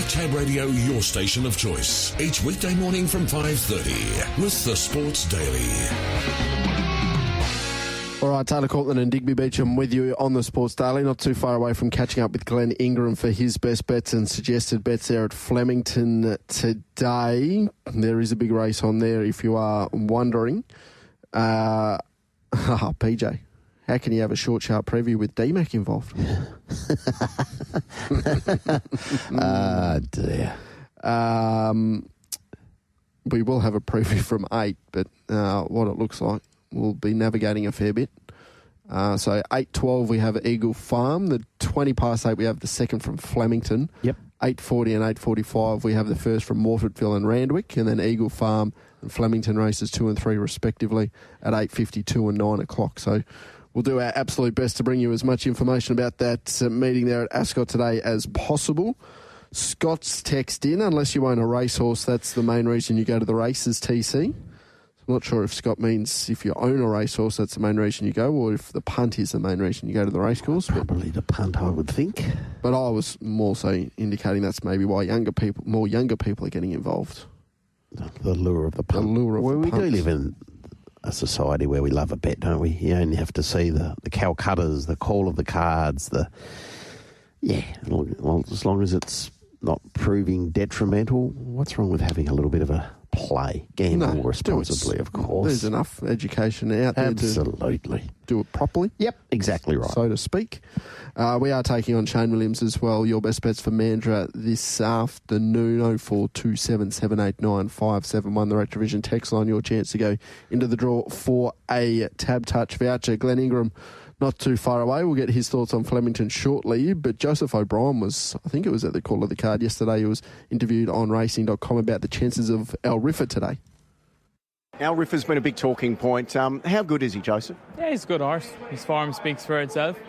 Tab Radio, your station of choice. Each weekday morning from 5:30 with the Sports Daily. All right, Taylor Cortland and Digby Beacham with you on the Sports Daily. Not too far away from catching up with Glenn Ingram for his best bets and suggested bets there at Flemington today. There is a big race on there if you are wondering. PJ, how can you have a short, sharp preview with DMAC involved? Dear. We will have a preview from 8, but what it looks like, we'll be navigating a fair bit. So 8:12 we have Eagle Farm. The 20 past 8 we have the second from Flemington. Yep. 8:40 and 8:45 we have the first from Morfordville and Randwick, and then Eagle Farm and Flemington races 2 and 3 respectively at 8:52 and 9 o'clock. So we'll do our absolute best to bring you as much information about that meeting there at Ascot today as possible. Scott's text in, unless you own a racehorse, that's the main reason you go to the races, TC. I'm not sure if Scott means if you own a racehorse, that's the main reason you go, or if the punt is the main reason you go to the racecourse. Probably the punt, I would think. But I was more so indicating that's maybe why more younger people are getting involved. The lure of the punt. The lure of the we punt. do live in a society where we love a bet, don't we? You only have to see the Calcuttas, the call of the cards, well, as long as it's not proving detrimental, what's wrong with having a little bit of a play? Gamble responsibly, of course. There's enough education out there Absolutely. to do it properly. Yep, exactly right. So to speak. We are taking on Shayne Williams as well. Your best bets for Mandurah this afternoon, 0427789571, the Retrovision text line. Your chance to go into the draw for a Tab Touch voucher. Glenn Ingram, not too far away. We'll get his thoughts on Flemington shortly. But Joseph O'Brien was, I think it was at the call of the card yesterday, he was interviewed on racing.com about the chances of Al Riffa today. Al Riffa's been a big talking point. How good is he, Joseph? Yeah, he's a good horse. His form speaks for itself.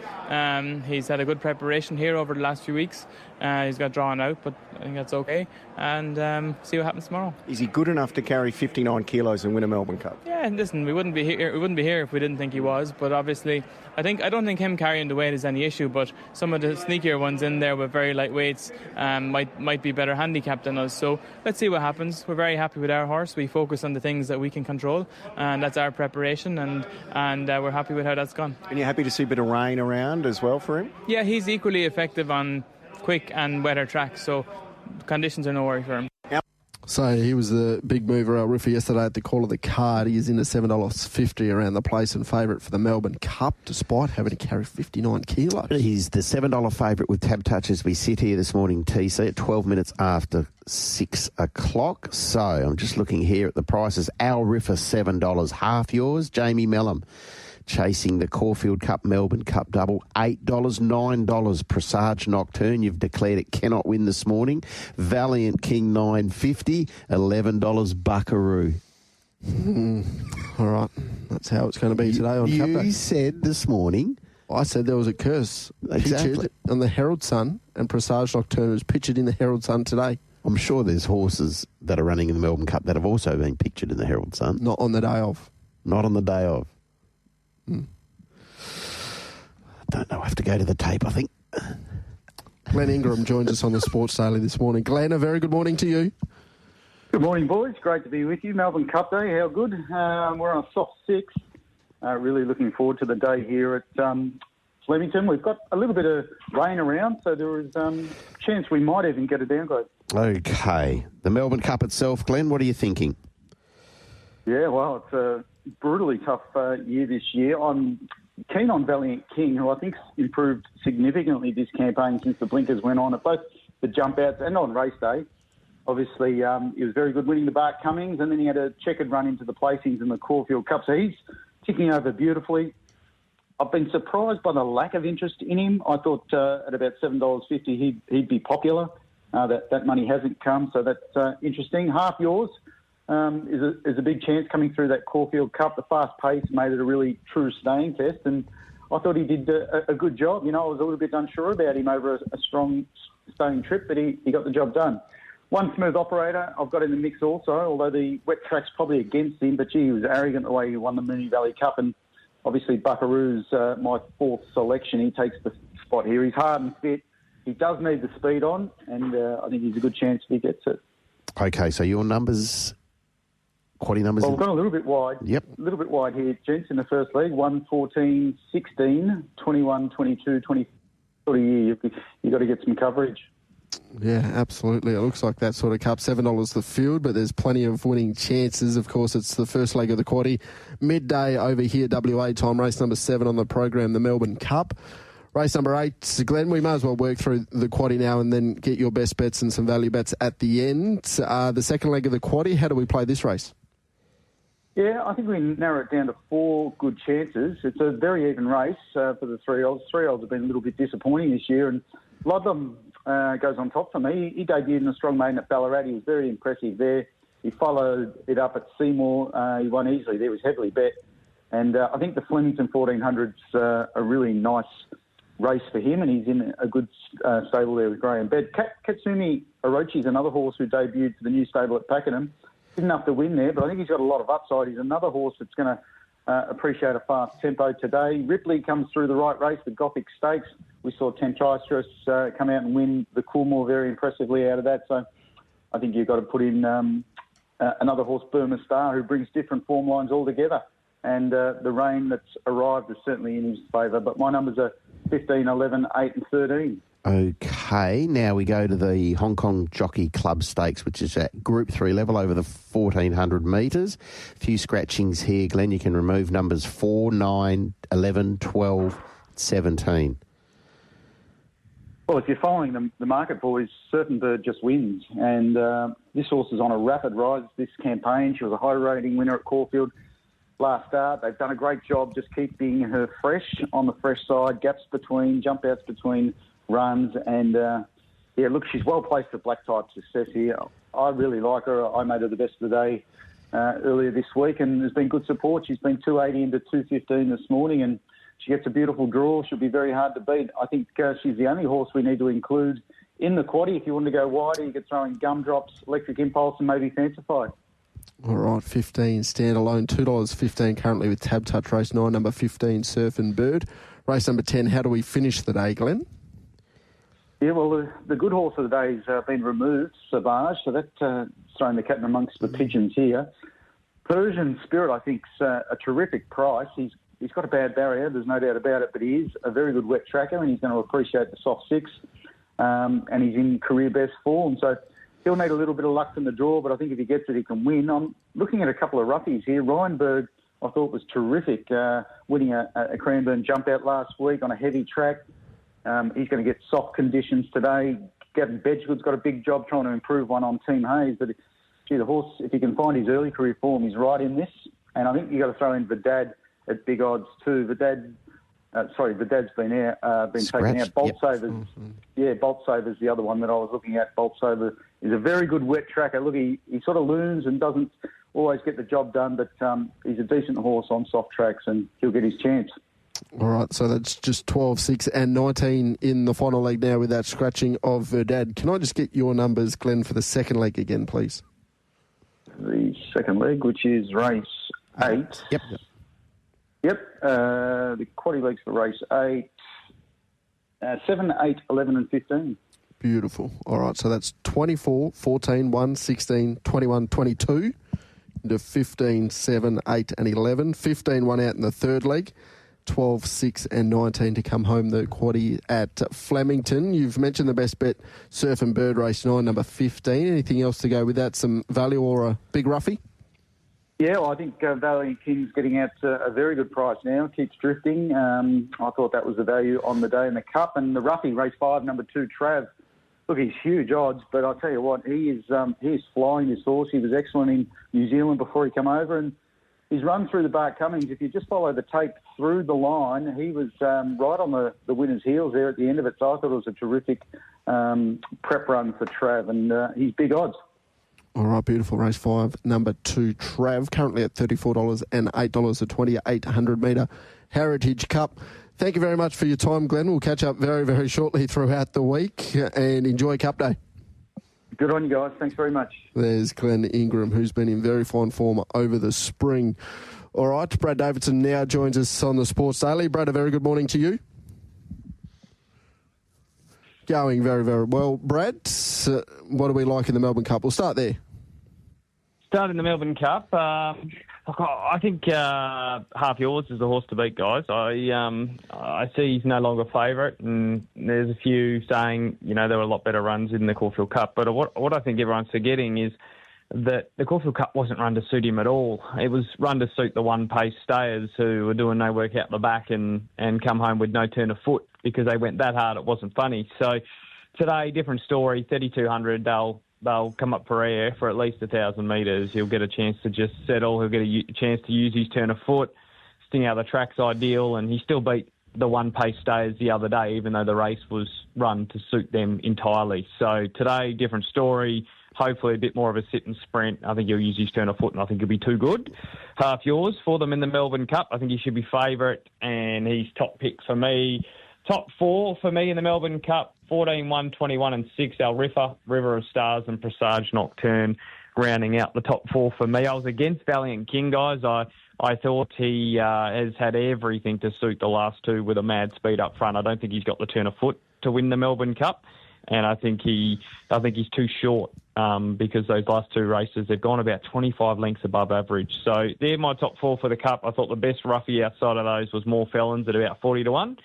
He's had a good preparation here over the last few weeks. He's got drawn out, but I think that's okay. And see what happens tomorrow. Is he good enough to carry 59 kilos and win a Melbourne Cup? Yeah, and listen, we wouldn't be here if we didn't think he was. But obviously, I don't think him carrying the weight is any issue. But some of the sneakier ones in there with very light weights might be better handicapped than us. So let's see what happens. We're very happy with our horse. We focus on the things that we can control, and that's our preparation. And we're happy with how that's gone. And you're happy to see a bit of rain around as well for him? Yeah, he's equally effective on quick and wetter tracks. So conditions are no worry for him. So he was the big mover, Al Riffa, yesterday at the call of the card. He is in the $7.50 around the place and favourite for the Melbourne Cup, despite having to carry 59 kilos. He's the $7 favourite with Tab Touch as we sit here this morning, TC, at 12 minutes after 6 o'clock. So I'm just looking here at the prices. Al Riffa, $7, half yours. Jamie Mellum, chasing the Caulfield Cup, Melbourne Cup double, $8, $9. Presage Nocturne, you've declared it cannot win this morning. Valiant King, $9.50, $11 Buckaroo. All right, that's how it's going to be today on Cup Day. You said this morning. I said there was a curse Exactly. pictured on the Herald Sun, and Presage Nocturne was pictured in the Herald Sun today. I'm sure there's horses that are running in the Melbourne Cup that have also been pictured in the Herald Sun. Not on the day of. Not on the day of. I don't know. I have to go to the tape, I think. Glenn Ingram joins us on the Sports Daily this morning. Glenn, a very good morning to you. Good morning, boys. Great to be with you. Melbourne Cup Day, how good. We're on a soft 6. Really looking forward to the day here at Flemington. We've got a little bit of rain around, so there is a chance we might even get a downgrade. Okay. The Melbourne Cup itself, Glenn, what are you thinking? Yeah, well, it's a brutally tough year this year. I'm keen on Valiant King, who I think's improved significantly this campaign since the blinkers went on at both the jump outs and on race day. Obviously, he was very good winning the Bart Cummings, and then he had a checkered run into the placings in the Caulfield Cup. So he's ticking over beautifully. I've been surprised by the lack of interest in him. I thought at about $7.50 he'd be popular. That money hasn't come, so that's interesting. Half yours is a big chance coming through that Caulfield Cup. The fast pace made it a really true staying test, and I thought he did a good job. You know, I was a little bit unsure about him over a strong staying trip, but he got the job done. One smooth operator I've got in the mix also, although the wet track's probably against him, but gee, he was arrogant the way he won the Moonee Valley Cup, and obviously Buckaroo's my fourth selection. He takes the spot here. He's hard and fit. he does need the speed on, and I think he's a good chance if he gets it. Okay, so your numbers, quaddy numbers? Well, we've gone a little bit wide. Yep. A little bit wide here, gents, in the first leg. 1, 14, 16, 21, 22, 20. Sort of year, you've got to get some coverage. Yeah, absolutely. It looks like that sort of cup. $7 the field, but there's plenty of winning chances. Of course, it's the first leg of the quaddie. Midday over here, WA time, race number 7 on the program, the Melbourne Cup. Race number 8, Glenn, we may as well work through the quaddie now and then get your best bets and some value bets at the end. The second leg of the quaddie, how do we play this race? Yeah, I think we narrow it down to 4 good chances. It's a very even race for the 3-year-olds. 3-year-olds have been a little bit disappointing this year, and Ludlam goes on top for me. He debuted in a strong maiden at Ballarat. He was very impressive there. He followed it up at Seymour. He won easily there. He was heavily bet. And I think the Flemington 1400's a really nice race for him, and he's in a good stable there with Graham Bed. Katsumi Orochi's another horse who debuted for the new stable at Pakenham. Didn't have to win there, but I think he's got a lot of upside. He's another horse that's going to appreciate a fast tempo today. Ripley comes through the right race, the Gothic Stakes. We saw Temptress come out and win the Coolmore very impressively out of that. So I think you've got to put in another horse, Burma Star, who brings different form lines altogether. And the rain that's arrived is certainly in his favour. But my numbers are 15, 11, 8 and 13. Okay, now we go to the Hong Kong Jockey Club Stakes, which is at Group 3 level over the 1,400 metres. A few scratchings here, Glenn. You can remove numbers 4, 9, 11, 12, 17. Well, if you're following the market, boys, Certain Bird just wins. And this horse is on a rapid rise this campaign. She was a high-rating winner at Caulfield last start. They've done a great job just keeping her fresh on the fresh side, gaps between, jump outs between runs, and look, she's well placed for black type success here. I really like her. I made her the best of the day earlier this week, and there's been good support. She's been 280 into 215 this morning, and she gets a beautiful draw. She'll be very hard to beat. I think she's the only horse we need to include in the quaddie. If you want to go wider, you could throw in Gumdrops, Electric Impulse, and maybe Fancify. All right, 15 standalone, $2.15 currently with Tab Touch. Race 9, number 15, Surf and Bird. Race number 10, how do we finish the day, Glenn? Yeah, well, the good horse of the day has been removed, Savage, so that's thrown the cat amongst the pigeons here. Persian Spirit, I think, is a terrific price. He's got a bad barrier, there's no doubt about it, but he is a very good wet tracker, and he's going to appreciate the soft 6, and he's in career best form, so he'll need a little bit of luck from the draw, but I think if he gets it, he can win. I'm looking at a couple of roughies here. Ryanberg, I thought, was terrific, winning a Cranbourne jump out last week on a heavy track. He's going to get soft conditions today. Gavin Bedgegood's got a big job trying to improve one on Team Hayes. But, the horse, if he can find his early career form, he's right in this. And I think you've got to throw in Vidad at big odds too. Vidad's been taken out. Bolt Savers, Bolt Savers, the other one that I was looking at. Bolt Saver is a very good wet tracker. Look, he sort of looms and doesn't always get the job done, but he's a decent horse on soft tracks, and he'll get his chance. All right, so that's just 12, 6 and 19 in the final leg now with that scratching of Verdad. Can I just get your numbers, Glenn, for the second leg again, please? The second leg, which is race 8. Yep. The quaddie legs for race 8. 7, 8, 11 and 15. Beautiful. All right, so that's 24, 14, 1, 16, 21, 22 into 15, 7, 8 and 11. 15 one out in the third leg. 12, 6 and 19 to come home the quaddie at Flemington. You've mentioned the best bet, Surf and Bird, race 9, number 15. Anything else to go with that? Some value or a big roughie? Yeah, well, I think Valiant King's getting out a very good price now. Keeps drifting. I thought that was the value on the day in the Cup. And the roughie, race 5, number 2, Trav. Look, he's huge odds, but I'll tell you what, he is flying, this horse. He was excellent in New Zealand before he came over, and he's run through the Bart Cummings. If you just follow the tape through the line, he was right on the winner's heels there at the end of it. So I thought it was a terrific prep run for Trav, and he's big odds. All right, beautiful. Race 5, number 2, Trav, currently at $34 and $8 a 2,800 metre Heritage Cup. Thank you very much for your time, Glenn. We'll catch up very, very shortly throughout the week, and enjoy Cup Day. Good on you guys. Thanks very much. There's Glenn Ingram, who's been in very fine form over the spring. All right, Brad Davidson now joins us on the Sports Daily. Brad, a very good morning to you. Going very, very well. Brad, what do we like in the Melbourne Cup? We'll start there. Starting the Melbourne Cup, I think Half Yours is the horse to beat, guys. I see he's no longer favourite, and there's a few saying, there were a lot better runs in the Caulfield Cup. But what I think everyone's forgetting is that the Caulfield Cup wasn't run to suit him at all. It was run to suit the one-pace stayers who were doing no work out the back and come home with no turn of foot because they went that hard it wasn't funny. So today, different story, 3,200, they'll come up for air for at least 1,000 metres. He'll get a chance to just settle. He'll get a chance to use his turn of foot. Sting out of the track's ideal, and he still beat the one-pace stayers the other day, even though the race was run to suit them entirely. So today, different story. Hopefully a bit more of a sit and sprint. I think he'll use his turn of foot, and I think he'll be too good. Half Yours for them in the Melbourne Cup. I think he should be favourite, and he's top pick for me. Top 4 for me in the Melbourne Cup, 14, 1, 21 and 6, Al Riffa, River of Stars and Presage Nocturne, rounding out the top 4 for me. I was against Valiant King, guys. I thought he has had everything to suit the last two with a mad speed up front. I don't think he's got the turn of foot to win the Melbourne Cup, and I think he's too short because those last two races, they've gone about 25 lengths above average. So they're my top 4 for the Cup. I thought the best roughie outside of those was More Felons at about 40 to 1.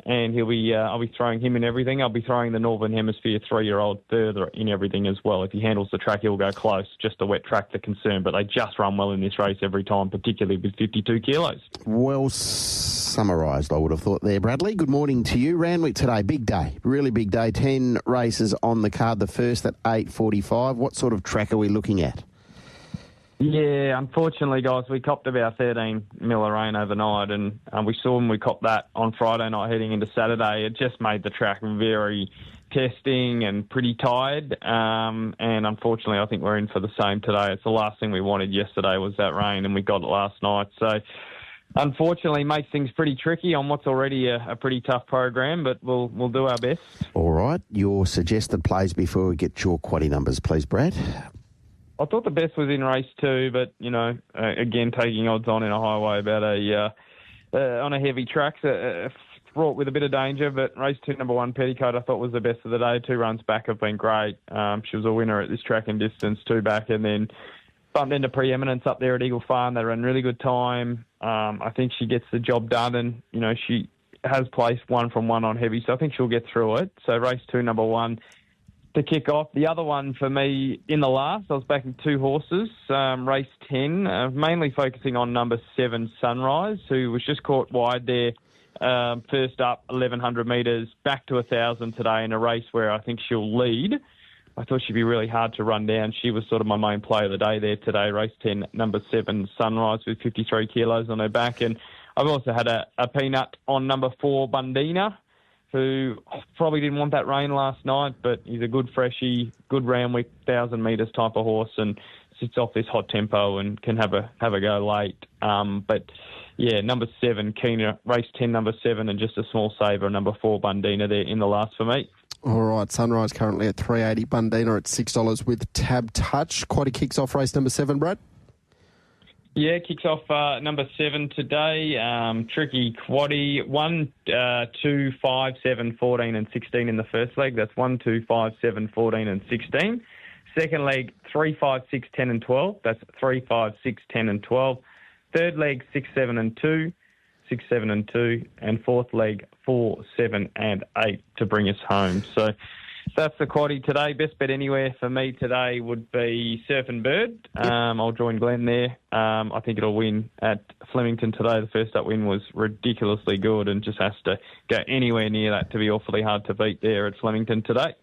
And I'll be throwing him in everything. I'll be throwing the Northern Hemisphere 3-year-old further in everything as well. If he handles the track, he'll go close. Just a wet track, the concern. But they just run well in this race every time, particularly with 52 kilos. Well summarised, I would have thought there, Bradley. Good morning to you. Randwick today, big day, really big day. 10 races on the card. The first at 8:45. What sort of track are we looking at? Yeah, unfortunately, guys, we copped about 13 mil of rain overnight, and we saw when we copped that on Friday night heading into Saturday. It just made the track very testing and pretty tired, and unfortunately, I think we're in for the same today. It's the last thing we wanted yesterday was that rain, and we got it last night. So, unfortunately, makes things pretty tricky on what's already a pretty tough program, but we'll do our best. All right, your suggested plays before we get your quaddie numbers, please, Brad. I thought the best was in race 2, but, again, taking odds on in a highway about on a heavy track, fraught with a bit of danger, but race 2, number 1, Petticoat, I thought was the best of the day. 2 runs back have been great. She was a winner at this track and distance, 2 back, and then bumped into Preeminence up there at Eagle Farm. They ran really good time. I think she gets the job done, and, she has placed 1 from 1 on heavy, so I think she'll get through it. So race 2, number 1. To kick off, the other one for me in the last, I was backing 2 horses, race 10, mainly focusing on number 7, Sunrise, who was just caught wide there, first up 1,100 metres, back to 1,000 today in a race where I think she'll lead. I thought she'd be really hard to run down. She was sort of my main play of the day there today, race 10, number 7, Sunrise, with 53 kilos on her back. And I've also had a peanut on number 4, Bundina, who probably didn't want that rain last night, but he's a good freshie, good Randwick, 1,000 metres type of horse, and sits off this hot tempo and can have a go late. But yeah, number 7, Keener, race 10, number 7, and just a small saver, number 4, Bundina there in the last for me. All right, Sunrise currently at $3.80, Bundina at $6 with Tab Touch. Quaddie kicks off race number 7, Brad. Yeah, kicks off number 7 today. Tricky quaddie. 1, 2, 5, 7, 14 and 16 in the first leg. That's 1, 2, 5, 7, 14 and 16. Second leg, 3, 5, 6, 10 and 12. That's 3, 5, 6, 10 and 12. Third leg, 6, 7 and 2. 6, 7 and 2. And fourth leg, 4, 7 and 8 to bring us home. So that's the quaddie today. Best bet anywhere for me today would be Surf and Bird. I'll join Glenn there. I think it'll win at Flemington today. The first up win was ridiculously good and just has to go anywhere near that to be awfully hard to beat there at Flemington today.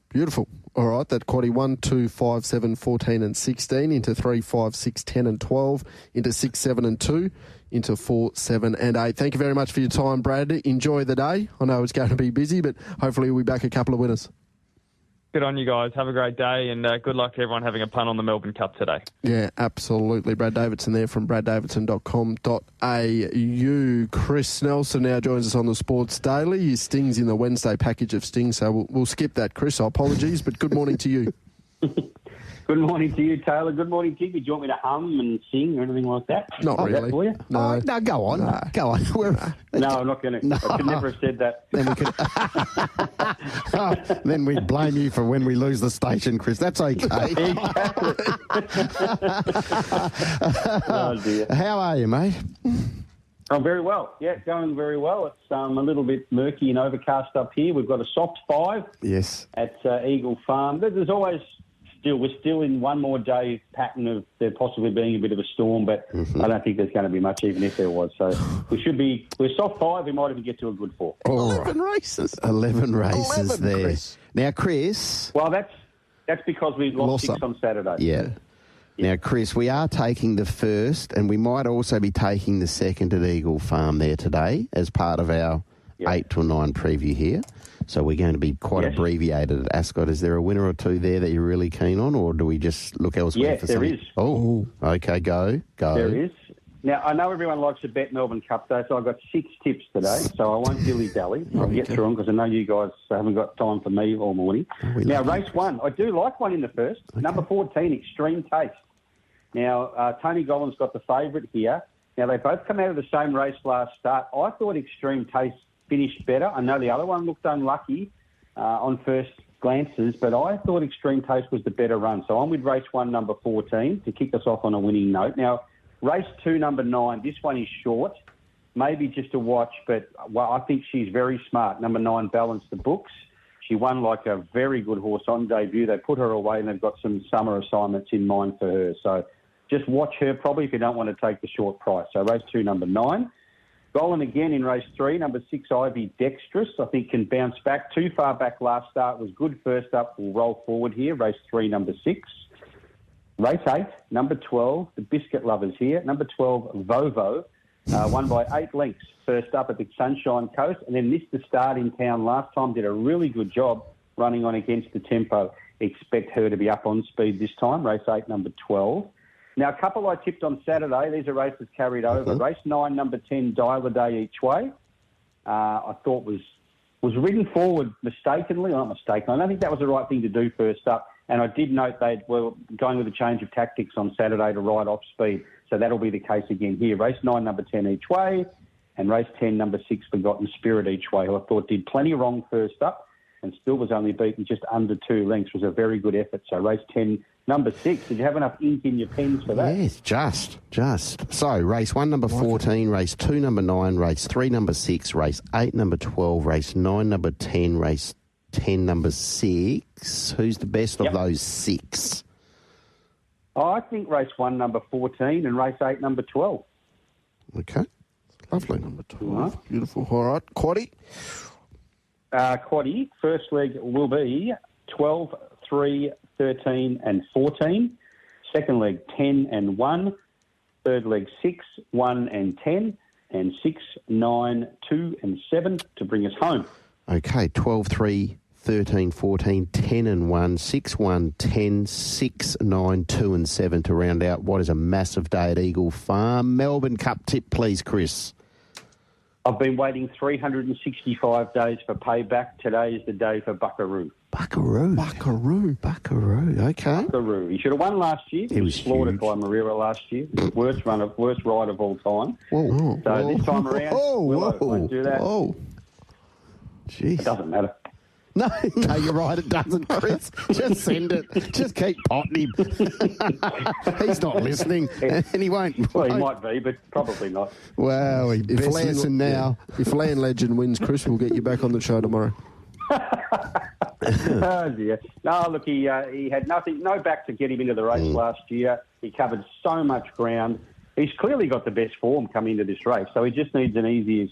Beautiful. All right, that quaddie 1, 2, 5, 7, 14 and 16 into 3, 5, 6, 10 and 12 into 6, 7 and 2 into 4, 7 and 8. Thank you very much for your time, Brad. Enjoy the day. I know it's going to be busy, but hopefully we'll be back a couple of winners. Good on you guys. Have a great day, and good luck to everyone having a punt on the Melbourne Cup today. Yeah, absolutely. Brad Davidson there from braddavidson.com.au. Chris Nelson now joins us on the Sports Daily. He stings in the Wednesday package of stings, so we'll skip that, Chris. Apologies, but good morning to you. Good morning to you, Taylor. Good morning, Digby. Do you want me to hum and sing or anything like that? Not Is that really. for you? No. No, go on. No. Go on. No, I'm not going to. No. I could never have said that. Then we could. Then we'd blame you for when we lose the station, Chris. That's okay. Oh, dear. How are you, mate? I'm very well. Yeah, going very well. It's a little bit murky and overcast up here. We've got a soft 5 Yes. at Eagle Farm. But there's always we're still in one more day pattern of there possibly being a bit of a storm, but I don't think there's going to be much, even if there was. So we're soft 5. We might even get to a good 4. All 11 races. 11 races 11, there. Chris. Now, Chris. Well, that's because we lost 6 some. on Saturday. Yeah. Now, Chris, we are taking the first, and we might also be taking the second at Eagle Farm there today as part of our 8 till 9 preview here. So we're going to be quite abbreviated at Ascot. Is there a winner or two there that you're really keen on, or do we just look elsewhere for something? There is. Oh, okay, go. There is. Now, I know everyone likes to bet Melbourne Cup Day, so I've got 6 tips today, so I won't dilly-dally. I'll get through them because I know you guys haven't got time for me all morning. Now, race 1, I do like one in the first. Okay. Number 14, Extreme Taste. Now, Tony Gollan's got the favourite here. Now, they both come out of the same race last start. I thought Extreme Taste finished better. I know the other one looked unlucky on first glances, but I thought Extreme Taste was the better run. So I'm with race 1, number 14, to kick us off on a winning note. Now, race 2, number 9, this one is short, maybe just a watch, but I think she's very smart. Number 9, Balance the Books. She won like a very good horse on debut. They put her away and they've got some summer assignments in mind for her. So just watch her probably if you don't want to take the short price. So race 2, number 9. Gollan again in race 3, number 6, Ivy Dexterous. I think can bounce back. Too far back last start. Was good first up. Will roll forward here. Race 3, number 6. Race 8, number 12, the Biscuit Lovers here. Number 12, Vovo, won by 8 lengths first up at the Sunshine Coast, and then missed the start in town last time. Did a really good job running on against the tempo. Expect her to be up on speed this time. Race 8, number 12. Now, a couple I tipped on Saturday. These are races carried over. Race 9, number 10, Dial a Day Each Way. I thought was ridden forward mistakenly. Not mistaken. I don't think that was the right thing to do first up. And I did note they were going with a change of tactics on Saturday to ride off speed. So that'll be the case again here. Race 9, number 10, Each Way. And race 10, number 6, Forgotten Spirit Each Way, who I thought did plenty wrong first up and still was only beaten just under 2 lengths. Was a very good effort. So race 10, number 6. Did you have enough ink in your pens for that? Yes, just. So, race 1, number 14, race 2, number 9, race 3, number 6, race 8, number 12, race 9, number 10, race 10, number 6. Who's the best of those 6? I think race 1, number 14, and race 8, number 12. Okay, lovely. Number 12, beautiful. All right, Quaddy. Quaddy, first leg will be 12, 3, 13 and 14. Second leg, 10 and 1. Third leg, 6, 1 and 10. And 6, 9, 2 and 7 to bring us home. Okay, 12, 3, 13, 14, 10 and 1, 6, 1, 10, 6, 9, 2 and 7 to round out what is a massive day at Eagle Farm. Melbourne Cup tip, please, Chris. I've been waiting 365 days for payback. Today is the day for Buckaroo. Buckaroo. Okay. Buckaroo. He should have won last year. He was slaughtered by Marira last year. Worst ride of all time. This time around, won't do that. Jeez. It doesn't matter. No, you're right, it doesn't, Chris. Just send it. Just keep potting him. He's not listening, and he won't. Well, he might be, but probably not. Well, he best listen now. If Land Legend wins, Chris, we'll get you back on the show tomorrow. Oh, dear. No, look, he had no back to get him into the race last year. He covered so much ground. He's clearly got the best form coming into this race, so he just needs an easier,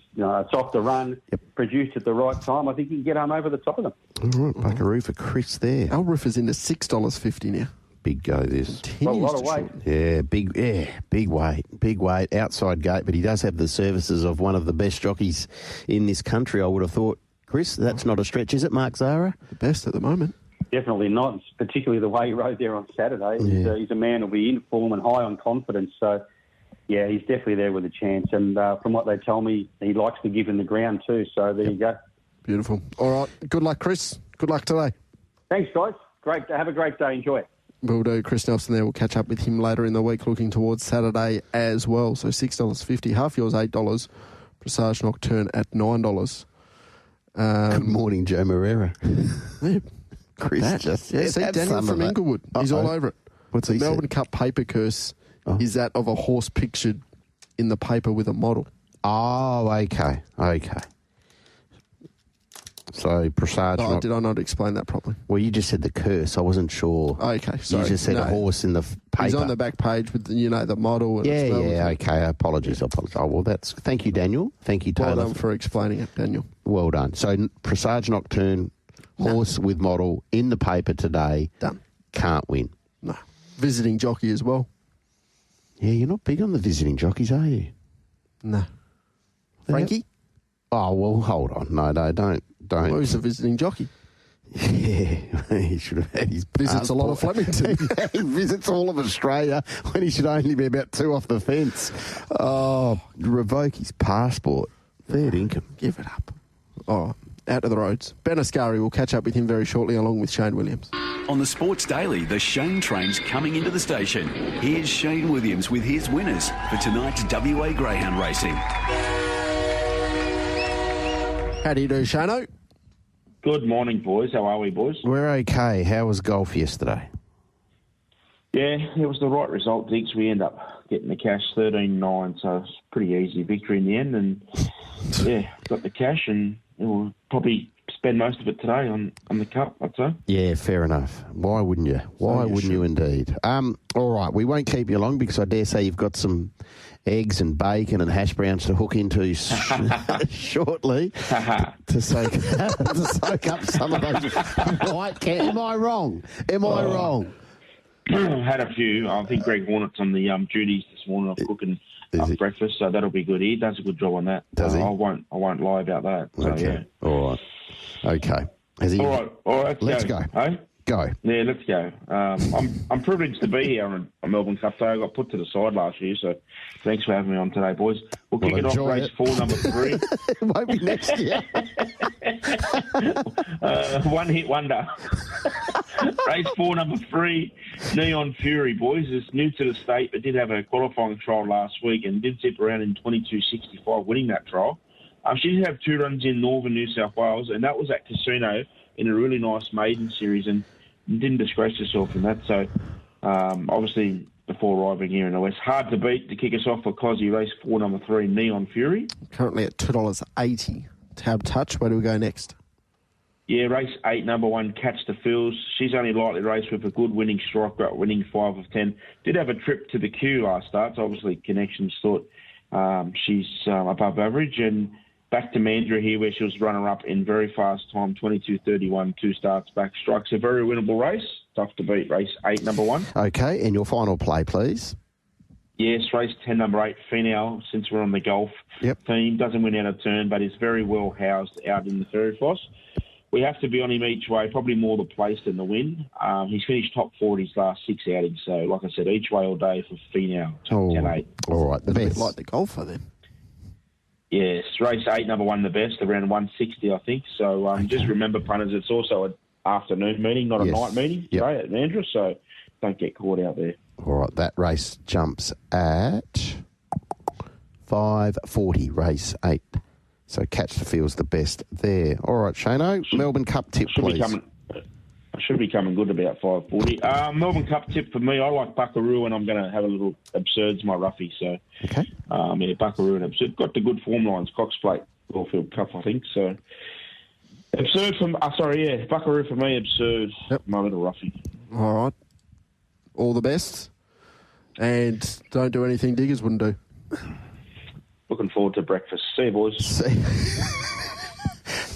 softer run, produced at the right time. I think he can get home over the top of them. All right, Buckaroo for Chris there. Alriffer's into $6.50 now. Big go this. A lot of weight. Yeah, big weight, outside gate, but he does have the services of one of the best jockeys in this country, I would have thought. Chris, that's not a stretch, is it, Mark Zara? The best at the moment. Definitely not, particularly the way he rode there on Saturday. He's a man who'll be in form and high on confidence, so... Yeah, he's definitely there with a chance. And from what they tell me, he likes to give in the ground too. So there you go. Beautiful. All right. Good luck, Chris. Good luck today. Thanks, guys. Great. Have a great day. Enjoy it. We'll do. Chris Nelson there. We'll catch up with him later in the week, looking towards Saturday as well. So $6.50, half yours $8. Presage Nocturne at $9. Good morning, Joe Morera. Yeah, Chris just see, Daniel from Inglewood. He's all over it. What's the he Melbourne said? Cup paper curse is that of a horse pictured in the paper with a model. Oh, okay. So, Presage... Did I not explain that properly? Well, you just said the curse. I wasn't sure. Okay, sorry. You just said a horse in the paper. He's on the back page with, the model. And Okay. Apologies. Oh, well, that's... Thank you, Daniel. Thank you, Taylor. Well done for explaining it, Daniel. Well done. So, Presage Nocturne, horse with model, in the paper today. Done. Can't win. No. Visiting jockey as well. Yeah, you're not big on the visiting jockeys, are you? No. Frankie? Oh, well, hold on. No, don't. Well, he's a visiting jockey. Yeah, he should have had his Visits a lot of Flemington. He visits all of Australia when he should only be about 2 off the fence. Oh, revoke his passport. Fair income. Give it up. Oh, out of the roads. Ben Asgari, will catch up with him very shortly along with Shayne Williams. On the Sports Daily, the Shayne train's coming into the station. Here's Shayne Williams with his winners for tonight's WA Greyhound Racing. How do you do, Shano? Good morning, boys. How are we, boys? We're okay. How was golf yesterday? Yeah, it was the right result, Diggs. We end up getting the cash 13-9, so it's a pretty easy victory in the end. And, yeah, got the cash, and we'll probably spend most of it today on the Cup, I'd say. Yeah, fair enough. Why wouldn't you? Why wouldn't you indeed? All right, we won't keep you long because I dare say you've got some eggs and bacon and hash browns to hook into shortly to soak up some of those white cans. Am I wrong? Wrong? Had a few. I think Greg Hornet's on the duties this morning of cooking breakfast, so that'll be good. He does a good job on that. Does he? I won't lie about that. So, okay. Yeah. All right. Okay. All right. Let's go. Hey? Go. Yeah, let's go. I'm privileged to be here on a Melbourne Cup Day. I got put to the side last year, so thanks for having me on today, boys. We'll kick it off race 4, number 3. It won't be next year. One hit wonder. Race 4, number 3, Neon Fury, boys. It's new to the state, but did have a qualifying trial last week and did zip around in 22.65, winning that trial. She did have 2 runs in northern New South Wales, and that was at Casino in a really nice maiden series, and didn't disgrace herself in that. So, obviously, before arriving here in the West, hard to beat to kick us off for Cosy race 4, number 3, Neon Fury. Currently at $2.80. Tab Touch, where do we go next? Yeah, race 8, number 1, Catch the Feels. She's only lightly raced with a good winning strike rate, winning 5 of 10. Did have a trip to the queue last start, so obviously Connections thought she's above average, and back to Mandurah here, where she was runner-up in very fast time, 22.31, 2 starts back. Strikes a very winnable race. Tough to beat, race 8, number 1. Okay, and your final play, please. Yes, race 10, number 8, Finale, since we're on the golf theme. Doesn't win out of turn, but is very well housed out in the Fairy Floss. We have to be on him each way, probably more the place than the win. He's finished top 4 his last 6 outings, so like I said, each way all day for Finale, 10-8. All right, the best. A bit like the golfer then. Yes, race 8, number 1, the best, around 160, I think. So just remember, punters, it's also an afternoon meeting, not a night meeting today at Mandurah, so don't get caught out there. All right, that race jumps at 5:40, race 8. So Catch the Field's the best there. All right, Shano, Melbourne Cup tip, please. I should be coming good about 5:40. Melbourne Cup tip for me, I like Buckaroo, and I'm going to have a little Absurd's my roughie. So, yeah, Buckaroo and Absurd. Got the good form lines, Cox Plate, Caulfield Cup, I think. So, Absurd from, Buckaroo for me, Absurd, my little roughie. All right. All the best. And don't do anything Diggers wouldn't do. Looking forward to breakfast. See you, boys.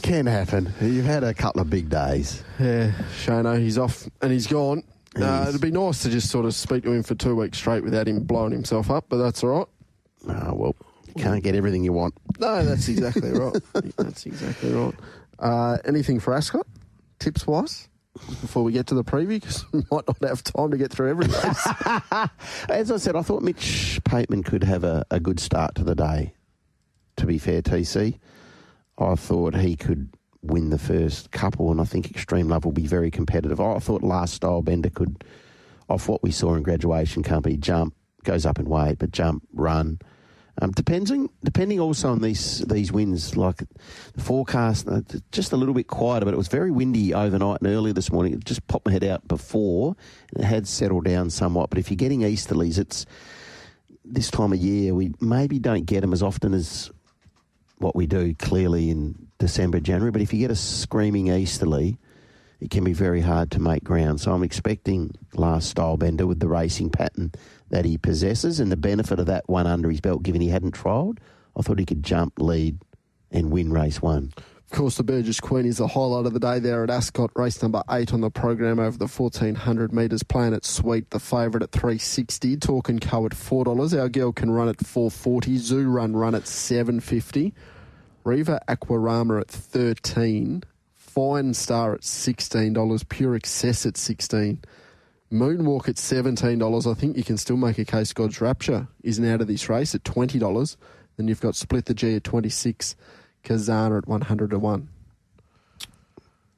Can happen. You've had a couple of big days. Yeah, Shano, he's off and he's gone. It'd be nice to just sort of speak to him for 2 weeks straight without him blowing himself up, but that's all right. Well, you can't get everything you want. No, that's exactly right. That's exactly right. Anything for Ascot, tips-wise, before we get to the preview? Because we might not have time to get through every race. As I said, I thought Mitch Pateman could have a good start to the day, to be fair, TC. I thought he could win the first couple, and I think Extreme Love will be very competitive. I thought Last Style Bender could off what we saw in Graduation Company. Jump, goes up in weight, but jump, run. Depending also on these winds, like the forecast, just a little bit quieter, but it was very windy overnight and early this morning. It just popped my head out before, and it had settled down somewhat. But if you're getting easterlies, it's this time of year, we maybe don't get them as often as what we do clearly in December, January. But if you get a screaming easterly, it can be very hard to make ground. So I'm expecting last style bender with the racing pattern that he possesses and the benefit of that one under his belt, given he hadn't trialled. I thought he could jump, lead and win race 1. Of course, the Burgess Queen is the highlight of the day there at Ascot. Race number 8 on the program over the 1,400 metres. Planet Sweet, the favourite at $3.60. Talk & Co at $4. Our Girl Can Run at $4.40. Zoo Run at $7.50. Riva Aquarama at $13. Fine Star at $16. Pure Excess at $16. Moonwalk at $17. I think you can still make a case God's Rapture isn't out of this race at $20. Then you've got Split the G at $26. Kazana at 100 to 1.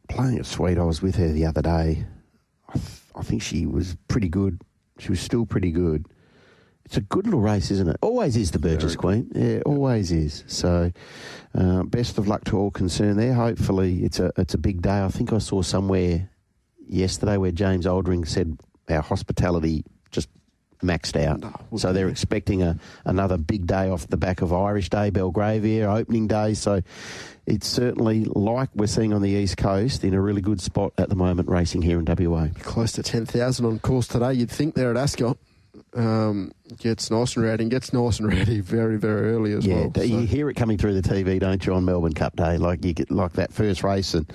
Playing it sweet, I was with her the other day. I think she was pretty good. She was still pretty good. It's a good little race, isn't it? Always is the Burgess Queen. Yeah, always is. So, best of luck to all concerned there. Hopefully, it's a big day. I think I saw somewhere yesterday where James Aldring said our hospitality just maxed out. So they're expecting another big day off the back of Irish Day, Belgravia, opening day. So it's certainly, like we're seeing on the East Coast, in a really good spot at the moment racing here in WA. Close to 10,000 on course today. You'd think they're at Ascot. Gets nice and rowdy, and gets nice and rowdy very, very early as well. Yeah, you hear it coming through the TV, don't you, on Melbourne Cup Day? Like you get like that first race, and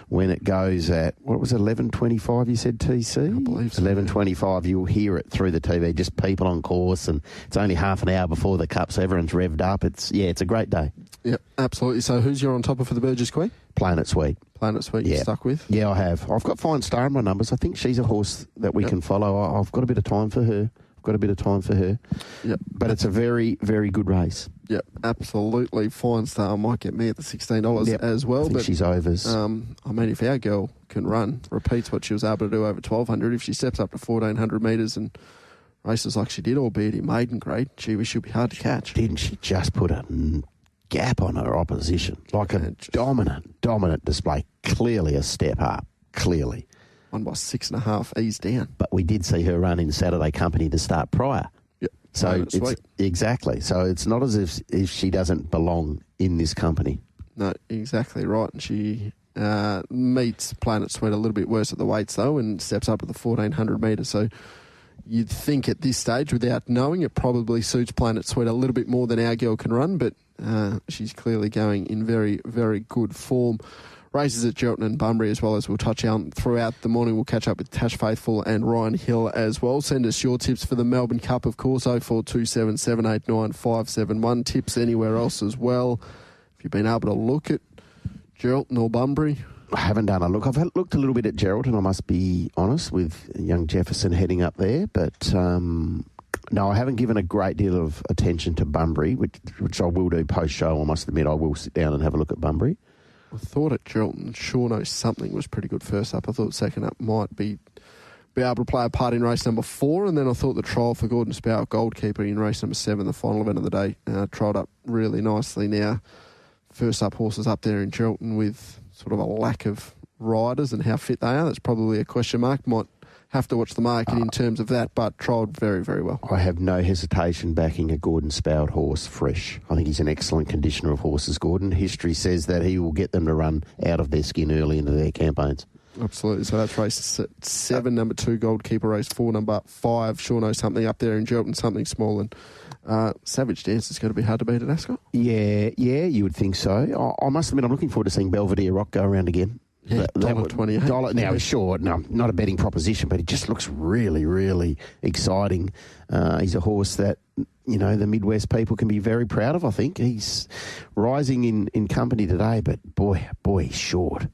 when it goes at, what was it, 11:25 you said, TC? I believe so. 11:25, you'll hear it through the TV, just people on course, and it's only half an hour before the Cup, so everyone's revved up. It's a great day. Yep, absolutely. So who's your on topper for the Burgess Queen? Planet Sweet. Planet Sweet, you're stuck with? Yeah, I have. I've got Fine Star in my numbers. I think she's a horse that we can follow. I've got a bit of time for her. Yep. But it's a very, very good race. Yep, absolutely. Fine Star might get me at the $16 as well. I think she's overs. I mean, if our girl can run, repeats what she was able to do over 1,200, if she steps up to 1,400 metres and races like she did, albeit in maiden grade, she'll be hard to catch. Didn't she just put a gap on her opposition? Like a dominant display. Clearly a step up. Clearly. Won by 6.5, ease down. But we did see her run in Saturday Company to start prior. Yep. So exactly. So it's not as if she doesn't belong in this company. No, exactly right. And she meets Planet Sweet a little bit worse at the weights though, and steps up to the 1,400 metres. So you'd think at this stage, without knowing, it probably suits Planet Sweet a little bit more than Our Girl Can Run, but she's clearly going in very, very good form. Races at Geraldton and Bunbury as well, as we'll touch on throughout the morning. We'll catch up with Tash Faithfull and Ryan Hill as well. Send us your tips for the Melbourne Cup, of course, 0427 789 571. Tips anywhere else as well. If you've been able to look at Geraldton or Bunbury. I haven't done a look. I've looked a little bit at Geraldton, I must be honest, with young Jefferson heading up there. But no, I haven't given a great deal of attention to Bunbury, which I will do post-show. I must admit I will sit down and have a look at Bunbury. I thought at Geraldton, Sure Knows Something was pretty good first up. I thought second up might be able to play a part in race number 4, and then I thought the trial for Gordon Spout, Goalkeeper, in race number 7, the final event of the day, trialled up really nicely. Now, first up horses up there in Geraldton with sort of a lack of riders and how fit they are. That's probably a question mark. Might have to watch the market in terms of that, but trialled very, very well. I have no hesitation backing a Gordon Spout horse fresh. I think he's an excellent conditioner of horses, Gordon. History says that he will get them to run out of their skin early into their campaigns. Absolutely. So that's race 7, number 2, Goalkeeper. Race 4, number 5, Sure Knows Something up there in Geraldton, Something Small. And Savage Dance is going to be hard to beat at Ascot. Yeah, you would think so. I must admit, I'm looking forward to seeing Belvedere Rock go around again. Yeah, $1.28. Now, sure, no, not a betting proposition, but it just looks really, really exciting. He's a horse that, the Midwest people can be very proud of, I think. He's rising in company today, but boy, he's short.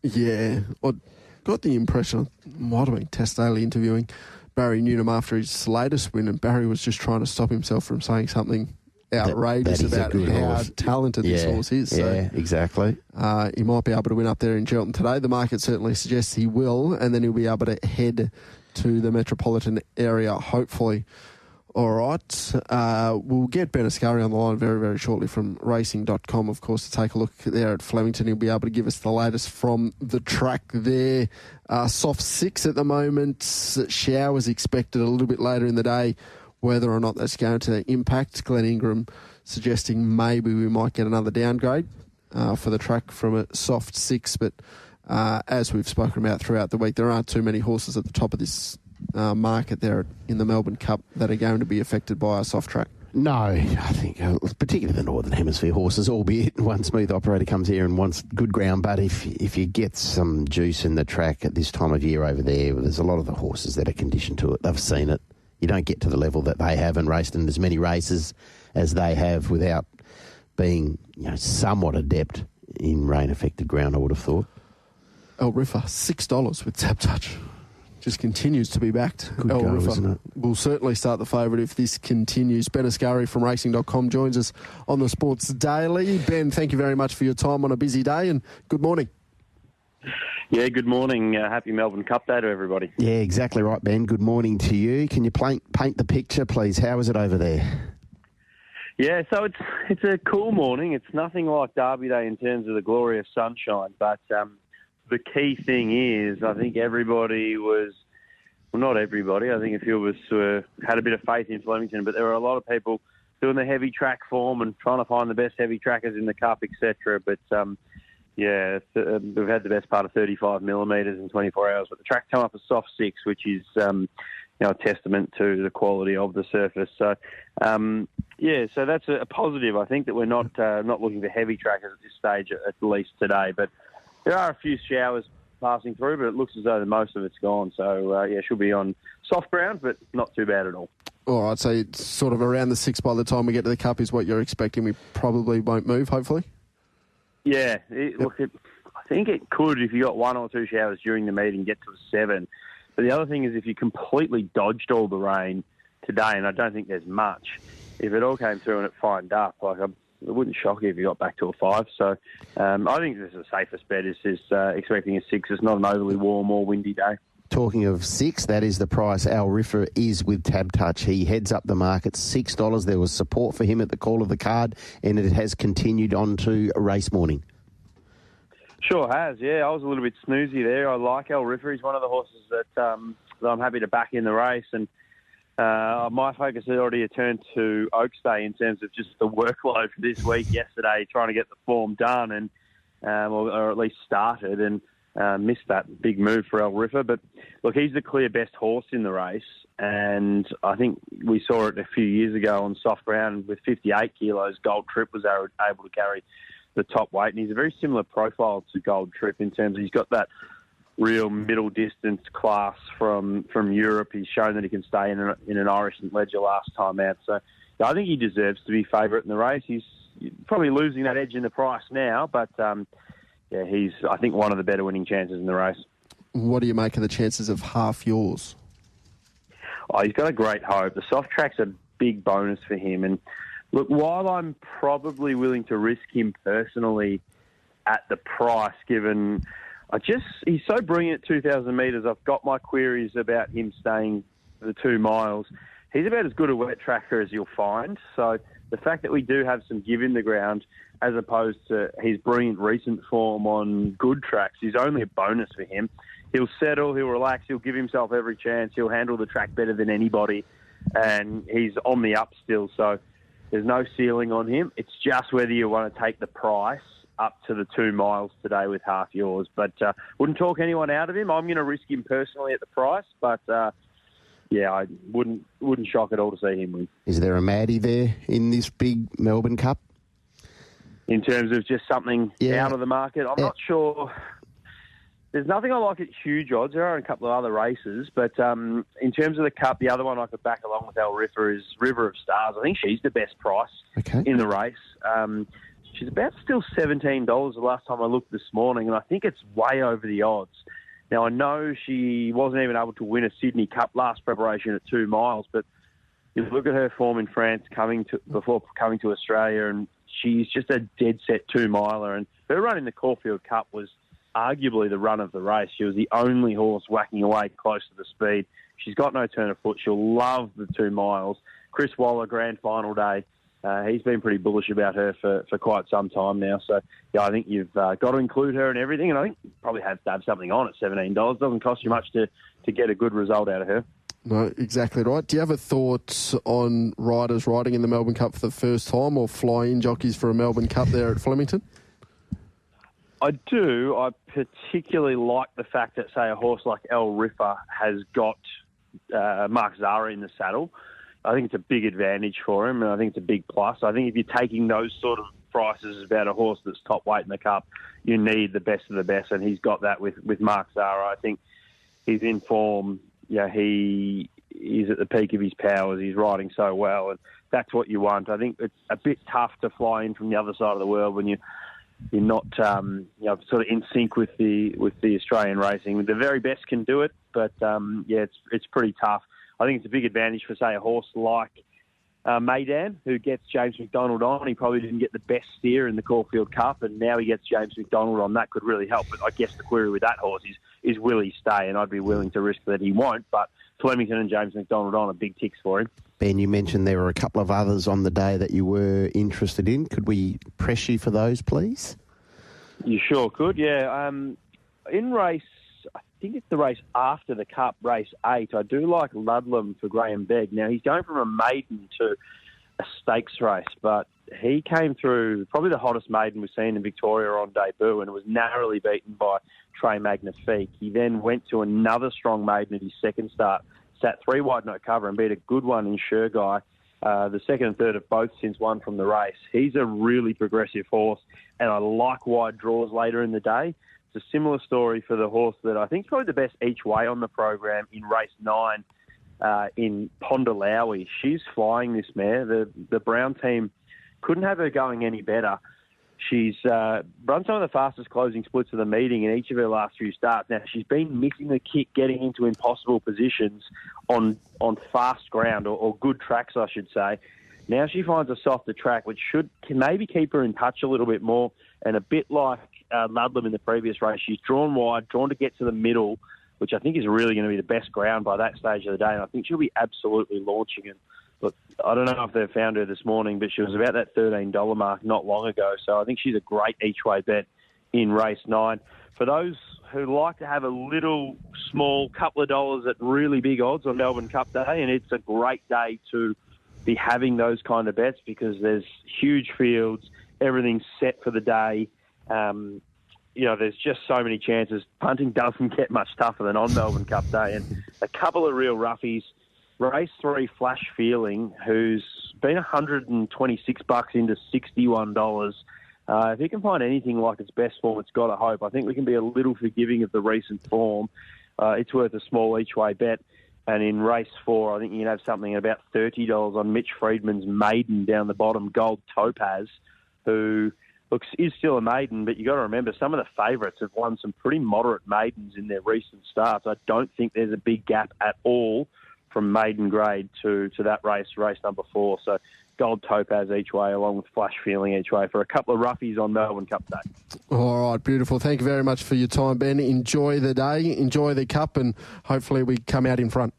Yeah, I got the impression, might have been Tess Daly interviewing Barry Newnham after his latest win, and Barry was just trying to stop himself from saying something outrageous about how talented this horse is. Yeah, exactly. He might be able to win up there in Cheltenham today. The market certainly suggests he will, and then he'll be able to head to the metropolitan area, hopefully. All right. We'll get Ben Asgari on the line very, very shortly from racing.com, of course, to take a look there at Flemington. He'll be able to give us the latest from the track there. Soft 6 at the moment. Showers expected a little bit later in the day. Whether or not that's going to impact, Glenn Ingram suggesting maybe we might get another downgrade for the track from a soft 6. But as we've spoken about throughout the week, there aren't too many horses at the top of this market there in the Melbourne Cup that are going to be affected by a soft track. No, I think particularly the Northern Hemisphere horses, albeit one smooth operator comes here and wants good ground, but if you get some juice in the track at this time of year over there's a lot of the horses that are conditioned to it. They've seen it. You don't get to the level that they have and raced in as many races as they have without being somewhat adept in rain-affected ground, I would have thought. El Riffa, $6 with Tap Touch. Just continues to be backed. Good go, isn't it? Will certainly start the favourite if this continues. Ben Asgari from racing.com joins us on the Sports Daily. Ben, thank you very much for your time on a busy day, and good morning. Yeah, good morning. Happy Melbourne Cup Day to everybody. Yeah, exactly right, Ben. Good morning to you. Can you paint the picture, please? How is it over there? Yeah, so it's a cool morning. It's nothing like Derby Day in terms of the glorious sunshine, but the key thing is, I think everybody was, well, not everybody, I think a few of us had a bit of faith in Flemington, but there were a lot of people doing the heavy track form and trying to find the best heavy trackers in the Cup, etc. But, we've had the best part of 35 millimetres in 24 hours, but the track come up a soft 6, which is, a testament to the quality of the surface. So, so that's a positive. I think that we're not looking for heavy trackers at this stage, at least today, but there are a few showers passing through, but it looks as though most of it's gone. So, should be on soft ground, but not too bad at all. All right, so it's sort of around the 6 by the time we get to the Cup is what you're expecting. We probably won't move, hopefully? Yeah, I think it could if you got 1 or 2 showers during the meeting, get to a 7. But the other thing is if you completely dodged all the rain today, and I don't think there's much, if it all came through and it fined up, it wouldn't shock you if you got back to a 5. So I think this is the safest bet is expecting a 6. It's not an overly warm or windy day. Talking of 6, that is the price Al Riffer is with Tab Touch. He heads up the market, $6. There was support for him at the call of the card, and it has continued on to race morning. Sure has, yeah. I was a little bit snoozy there. I like Al Riffer. He's one of the horses that I'm happy to back in the race, and my focus had already turned to Oaks Day in terms of just the workload for this week. Yesterday, trying to get the form done and or at least started, and missed that big move for Al Riffer. But look, he's the clear best horse in the race, and I think we saw it a few years ago on soft ground with 58 kilos. Gold Trip was able to carry the top weight, and he's a very similar profile to Gold Trip in terms of he's got that real middle distance class from Europe. He's shown that he can stay in an Irish Ledger last time out. So I think he deserves to be favourite in the race. He's probably losing that edge in the price now, but he's, I think, one of the better winning chances in the race. What do you make of the chances of Half Yours? Oh, he's got a great hope. The soft track's a big bonus for him. And look, while I'm probably willing to risk him personally at the price, given he's so brilliant at 2,000 metres, I've got my queries about him staying the 2 miles. He's about as good a wet tracker as you'll find. So the fact that we do have some give in the ground as opposed to his brilliant recent form on good tracks is only a bonus for him. He'll settle, he'll relax, he'll give himself every chance, he'll handle the track better than anybody, and he's on the up still, so there's no ceiling on him. It's just whether you want to take the price up to the 2 miles today with Half Yours. But wouldn't talk anyone out of him. I'm going to risk him personally at the price, but I wouldn't shock at all to see him win. Is there a Maddie there in this big Melbourne Cup? In terms of just something out of the market, I'm not sure. There's nothing I like at huge odds. There are a couple of other races, but in terms of the Cup, the other one I could back along with Al Riffer is River of Stars. I think she's the best price in the race. She's about still $17 the last time I looked this morning, and I think it's way over the odds. Now, I know she wasn't even able to win a Sydney Cup last preparation at 2 miles, but You look at her form in France before coming to Australia, and she's just a dead-set 2-miler. And her run in the Caulfield Cup was arguably the run of the race. She was the only horse whacking away close to the speed. She's got no turn of foot. She'll love the 2 miles. Chris Waller, grand final day. He's been pretty bullish about her for quite some time now. So, yeah, I think you've got to include her in everything, and I think you probably have to have something on at $17. It doesn't cost you much to get a good result out of her. No, exactly right. Do you have a thought on riders riding in the Melbourne Cup for the first time or fly-in jockeys for a Melbourne Cup there at Flemington? I do. I particularly like the fact that, say, a horse like El Riffa has got Mark Zahra in the saddle. I think it's a big advantage for him, and I think it's a big plus. I think if you're taking those sort of prices about a horse that's top weight in the Cup, you need the best of the best, and he's got that with Mark Zahra. I think he's in form. Yeah, he is at the peak of his powers. He's riding so well, and that's what you want. I think it's a bit tough to fly in from the other side of the world when you're not sort of in sync with the Australian racing. The very best can do it, but it's pretty tough. I think it's a big advantage for, say, a horse like Maydan, who gets James McDonald on. He probably didn't get the best steer in the Caulfield Cup, and now he gets James McDonald on. That could really help. But I guess the query with that horse is will he stay? And I'd be willing to risk that he won't. But Flemington and James McDonald on are big ticks for him. Ben, you mentioned there were a couple of others on the day that you were interested in. Could we press you for those, please? You sure could, yeah. In race, I think it's the race after the Cup, race 8, I do like Ludlam for Graham Begg. Now, he's going from a maiden to a stakes race, but he came through probably the hottest maiden we've seen in Victoria on debut and was narrowly beaten by Trey Magnifique. He then went to another strong maiden at his second start, sat 3 wide no cover and beat a good one in Sherguy. The second and third have both since won from the race. He's a really progressive horse, and I like wide draws later in the day. It's a similar story for the horse that I think is probably the best each way on the program in race 9 in Pondalawi. She's flying this mare. The Brown team couldn't have her going any better. She's run some of the fastest closing splits of the meeting in each of her last few starts. Now, she's been missing the kick getting into impossible positions on fast ground or good tracks, I should say. Now she finds a softer track, which can maybe keep her in touch a little bit more. And a bit like Ludlam in the previous race, she's drawn wide, drawn to get to the middle, which I think is really going to be the best ground by that stage of the day. And I think she'll be absolutely launching it. Look, I don't know if they've found her this morning, but she was about that $13 mark not long ago. So I think she's a great each-way bet in race 9. For those who like to have a little small couple of dollars at really big odds on Melbourne Cup Day, and it's a great day to be having those kind of bets because there's huge fields, everything's set for the day. There's just so many chances. Punting doesn't get much tougher than on Melbourne Cup Day. And a couple of real roughies. Race 3, Flash Feeling, who's been $126 into $61. If he can find anything like its best form, it's got to hope. I think we can be a little forgiving of the recent form. It's worth a small each-way bet. And in race 4, I think you can have something at about $30 on Mitch Friedman's maiden down the bottom, Gold Topaz, who is still a maiden, but you got to remember some of the favourites have won some pretty moderate maidens in their recent starts. I don't think there's a big gap at all from maiden grade to that race number 4. So Gold Topaz each way, along with Flash Feeling each way for a couple of roughies on Melbourne Cup Day. All right, beautiful. Thank you very much for your time, Ben. Enjoy the day, enjoy the Cup, and hopefully we come out in front.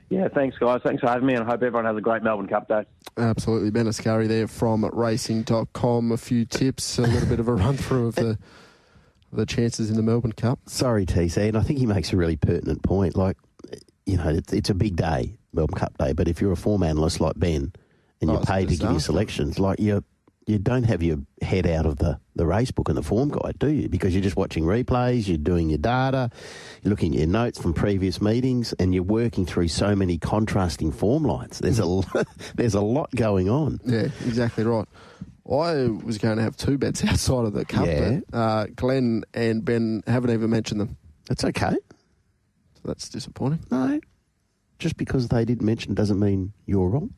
Yeah, thanks, guys. Thanks for having me, and I hope everyone has a great Melbourne Cup Day. Absolutely. Ben Asgari there from racing.com. A few tips, a little bit of a run-through of the chances in the Melbourne Cup. Sorry, TC, and I think he makes a really pertinent point. Like, it's a big day, Melbourne Cup Day, but if you're a form analyst like Ben and you're paid to give you selections, like you don't have your head out of the race book and the form guide, do you? Because you're just watching replays, you're doing your data, you're looking at your notes from previous meetings, and you're working through so many contrasting form lines. There's a lot going on. Yeah, exactly right. I was going to have 2 bets outside of the Cup, but Glenn and Ben haven't even mentioned them. That's okay. So that's disappointing. No, just because they didn't mention doesn't mean you're wrong.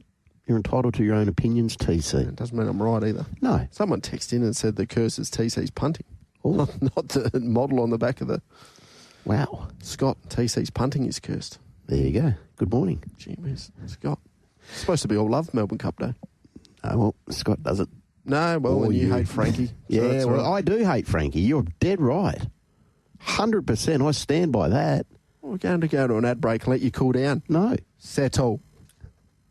You're entitled to your own opinions, TC. It doesn't mean I'm right either. No. Someone texted in and said the curse is TC's punting. Oh. Not the model on the back of the... Wow. Scott, TC's punting is cursed. There you go. Good morning. Gee whiz, Scott. It's supposed to be all love, Melbourne Cup Day. Oh, well, Scott doesn't. No, well, and you hate Frankie. So Yeah, well, I do hate Frankie. You're dead right. 100%. I stand by that. We're going to go to an ad break and let you cool down. No. Settle.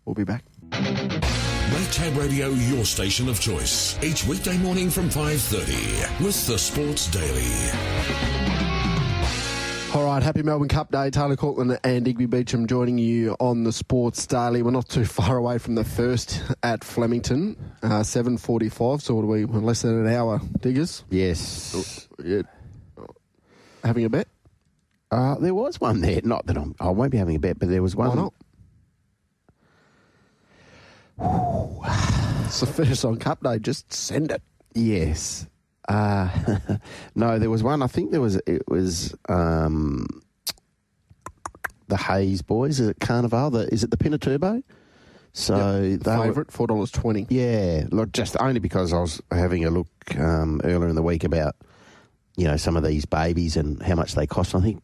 We'll be back. Make Tab Radio your station of choice. Each weekday morning from 5:30 with the Sports Daily. All right, happy Melbourne Cup Day. Taylor Cortland and Digby Beacham joining you on the Sports Daily. We're not too far away from the first at Flemington, 7:45, so we're less than an hour, Diggers. Yes. Yeah. Having a bet? There was one there. Not that I won't be having a bet, but there was one. Why not? It's the first on Cup Day. Just send it. Yes. No, there was one. I think it was the Hayes boys. Is it Carnival? Is it the Pinatubo? So yep. Favourite, $4.20. Yeah, look, just only because I was having a look earlier in the week about some of these babies and how much they cost. I think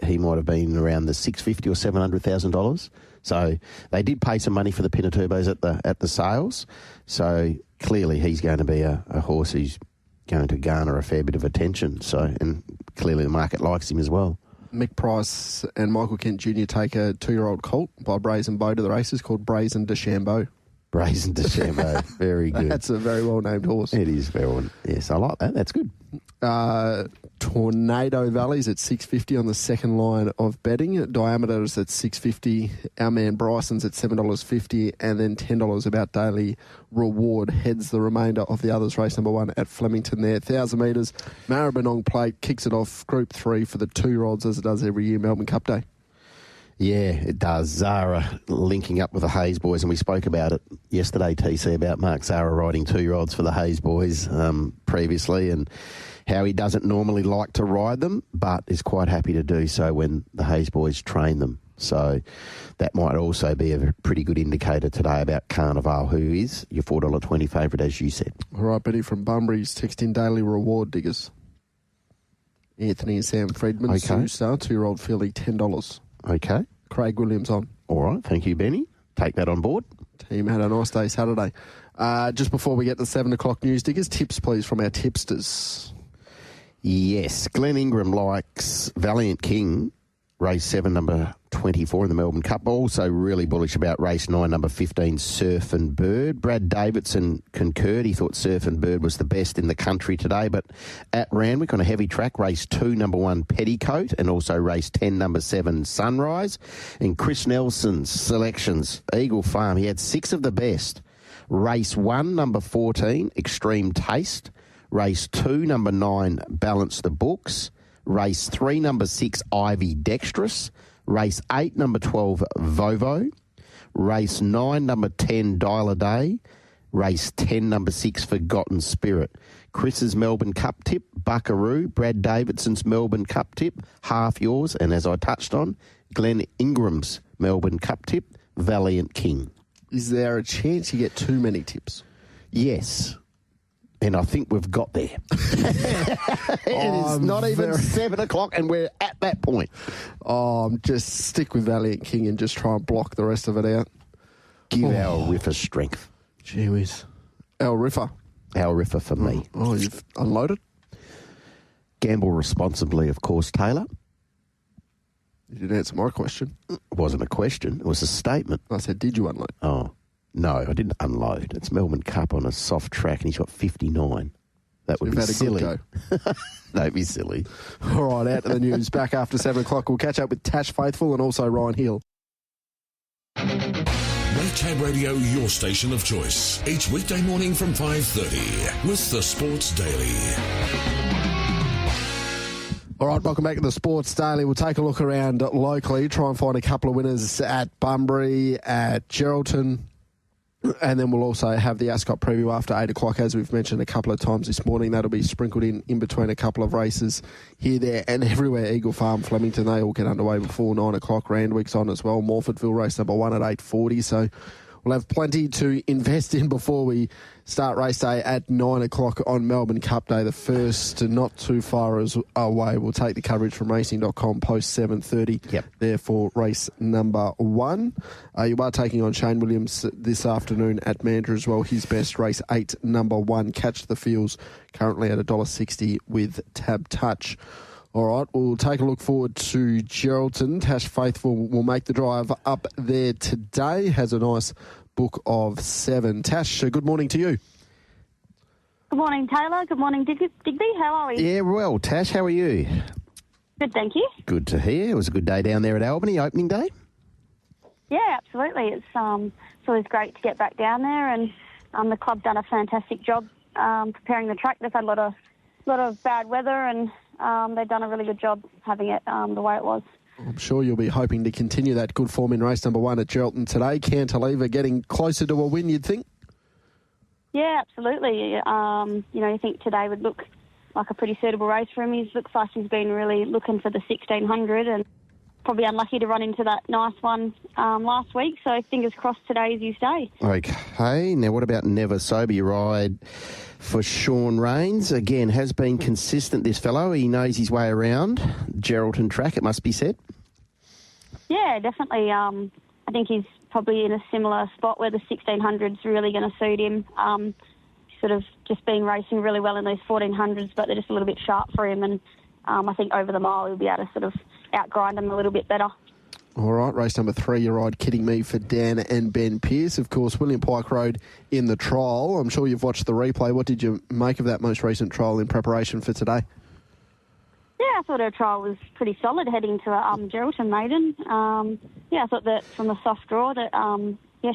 he might have been around the $650,000 or $700,000. So they did pay some money for the Pinatubos at the sales. So clearly he's going to be a horse who's going to garner a fair bit of attention. So, and clearly the market likes him as well. Mick Price and Michael Kent Jr. take a 2-year-old colt by Brazen Bow to the races called Brazen DeChambeau. Brazen DeChambeau. Very good. That's a very well-named horse. It is very well. Yes, I like that. That's good. Tornado Valley's at $6.50 on the second line of betting. Diameter is at $6.50. Our man Bryson's at $7.50, and then $10 about daily reward heads the remainder of the others. Race number 1 at Flemington there. 1,000 metres. Maribyrnong Plate kicks it off Group 3 for the 2-year-olds as it does every year, Melbourne Cup Day. Yeah, it does. Zara linking up with the Hayes boys, and we spoke about it yesterday, TC, about Mark Zara riding 2-year-olds for the Hayes boys previously, and how he doesn't normally like to ride them, but is quite happy to do so when the Hayes boys train them. So that might also be a pretty good indicator today about Carnival, who is your $4.20 favourite, as you said. All right, Betty from Bunbury's texting daily reward, Diggers. Anthony and Sam Friedman, Okay. Star, 2-year-old filly, $10. Okay. Craig Williams on. All right, thank you, Benny. Take that on board. Team had a nice day Saturday. Just before we get to 7 o'clock news, Diggers, tips please from our tipsters. Yes, Glenn Ingram likes Valiant King, race 7, number 24 in the Melbourne Cup. Also really bullish about race 9, number 15, Surf and Bird. Brad Davidson concurred. He thought Surf and Bird was the best in the country today, but at Randwick on a heavy track, race 2, number 1, Petticoat, and also race 10, number 7, Sunrise. And Chris Nelson's selections, Eagle Farm, he had 6 of the best. Race 1, number 14, Extreme Taste. Race 2, number 9, Balance the Books. Race 3, number 6, Ivy Dexterous. Race 8, number 12, Vovo. Race 9, number 10, Dial a Day. Race 10, number 6, Forgotten Spirit. Chris's Melbourne Cup tip, Buckaroo. Brad Davidson's Melbourne Cup tip, half yours. And as I touched on, Glenn Ingram's Melbourne Cup tip, Valiant King. Is there a chance you get too many tips? Yes. And I think we've got there. It is not even 7 o'clock and we're at that point. Just stick with Valiant King and just try and block the rest of it out. Give our Riffer strength. Gee whiz. Our Riffer. Our Riffer for me. Oh, you've unloaded? Gamble responsibly, of course, Taylor. You didn't answer my question. It wasn't a question. It was a statement. I said, did you unload? Oh. No, I didn't unload. It's Melbourne Cup on a soft track, and he's got 59. That would be silly. Don't be silly. All right, out to the news. Back after 7 o'clock. We'll catch up with Tash Faithfull and also Ryan Hill. Make Tab Radio your station of choice. Each weekday morning from 5:30 with the Sports Daily. All right, welcome back to the Sports Daily. We'll take a look around locally, try and find a couple of winners at Bunbury, at Geraldton. And then we'll also have the Ascot preview after 8 o'clock, as we've mentioned a couple of times this morning. That'll be sprinkled in between a couple of races here, there, and everywhere. Eagle Farm, Flemington, they all get underway before 9 o'clock. Randwick's on as well. Morfordville race number 1 at 8:40. So We'll have plenty to invest in before we start race day at 9 o'clock on Melbourne Cup Day, the first, not too far away. We'll take the coverage from racing.com post 7:30 there for race number 1. You are taking on Shayne Williams this afternoon at Mandurah as well. His best, race 8, number 1, Catch the Fields, currently at $1.60 with Tab Touch. All right, we'll take a look forward to Geraldton. Tash Faithfull will make the drive up there today. Has a nice book of 7. Tash, good morning to you. Good morning, Taylor. Good morning, Digby. How are we? Yeah, well, Tash, how are you? Good, thank you. Good to hear. It was a good day down there at Albany, opening day. Yeah, absolutely. It's always great to get back down there, and the club done a fantastic job preparing the track. They've had a lot of bad weather, and they've done a really good job having it the way it was. I'm sure you'll be hoping to continue that good form in race number 1 at Geraldton today. Cantilever getting closer to a win, you'd think? Yeah, absolutely. You think today would look like a pretty suitable race for him. He looks like he's been really looking for the 1600 and probably unlucky to run into that nice one last week. So fingers crossed today is his day. Okay, now what about Never Sober? You ride for Sean Rains. Again, has been consistent, this fellow. He knows his way around Geraldton track, it must be said. Yeah, definitely. I think he's probably in a similar spot where the 1600's really going to suit him. Sort of just been racing really well in those 1400s, but they're just a little bit sharp for him. And I think over the mile he'll be able to sort of outgrind them a little bit better. All right, race number 3, you ride Kidding Me for Dan and Ben Pearce. Of course, William Pike rode in the trial. I'm sure you've watched the replay. What did you make of that most recent trial in preparation for today? Yeah, I thought her trial was pretty solid heading to Geraldton maiden. I thought that from the soft draw that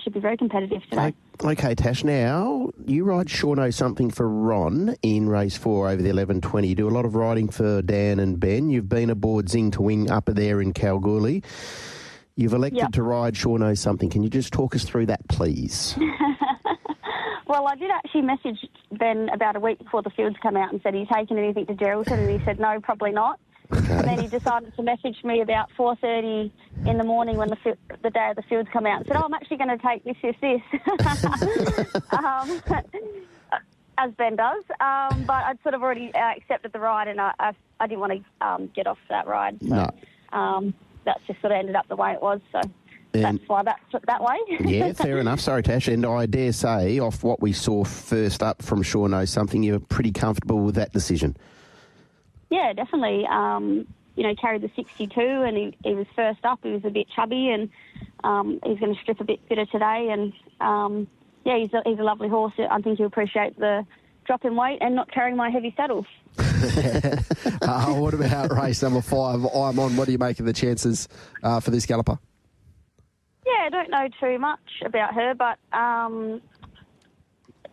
should be very competitive today. Okay, Tash, now you ride Sure Know Something for Ron in race 4 over the 11:20. You do a lot of riding for Dan and Ben. You've been aboard Zing to Wing up there in Kalgoorlie. You've elected to ride Sure Know Something. Can you just talk us through that, please? Well, I did actually message Ben about a week before the fields come out and said, "Are you taking anything to Geraldton?" And he said, "No, probably not." Okay. And then he decided to message me about 4:30 in the morning when the day of the fields come out and said, "Oh, I'm actually going to take this. As Ben does. But I'd sort of already accepted the ride, and I didn't want to get off that ride. So, that's just sort of ended up the way it was. So that's why that's that way. Yeah, fair enough. Sorry, Tash. And I dare say, off what we saw first up from Sure Know Something, you're pretty comfortable with that decision. Yeah, definitely. Carried the 62 and he was first up. He was a bit chubby and he's going to strip a bit fitter today. And, he's a lovely horse. I think he'll appreciate the drop in weight and not carrying my heavy saddle. What about race number 5, I'm On? What do you make of the chances for this galloper? Yeah, I don't know too much about her, but...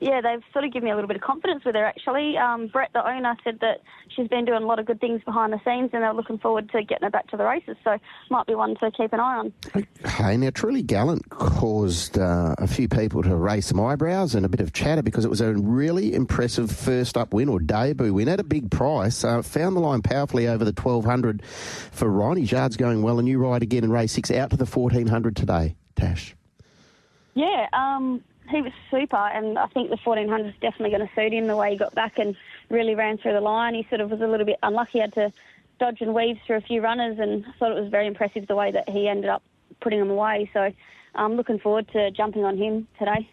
they've sort of given me a little bit of confidence with her, actually. Brett, the owner, said that she's been doing a lot of good things behind the scenes and they're looking forward to getting her back to the races, so might be one to keep an eye on. Okay, now Truly Gallant caused a few people to raise some eyebrows and a bit of chatter because it was a really impressive first-up win or debut win at a big price. Found the line powerfully over the 1200 for Ron. His yard's going well, and you ride again in race 6 out to the 1400 today, Tash. Yeah, he was super, and I think the 1400 is definitely going to suit him the way he got back and really ran through the line. He sort of was a little bit unlucky, had to dodge and weave through a few runners, and I thought it was very impressive the way that he ended up putting them away. So I'm looking forward to jumping on him today.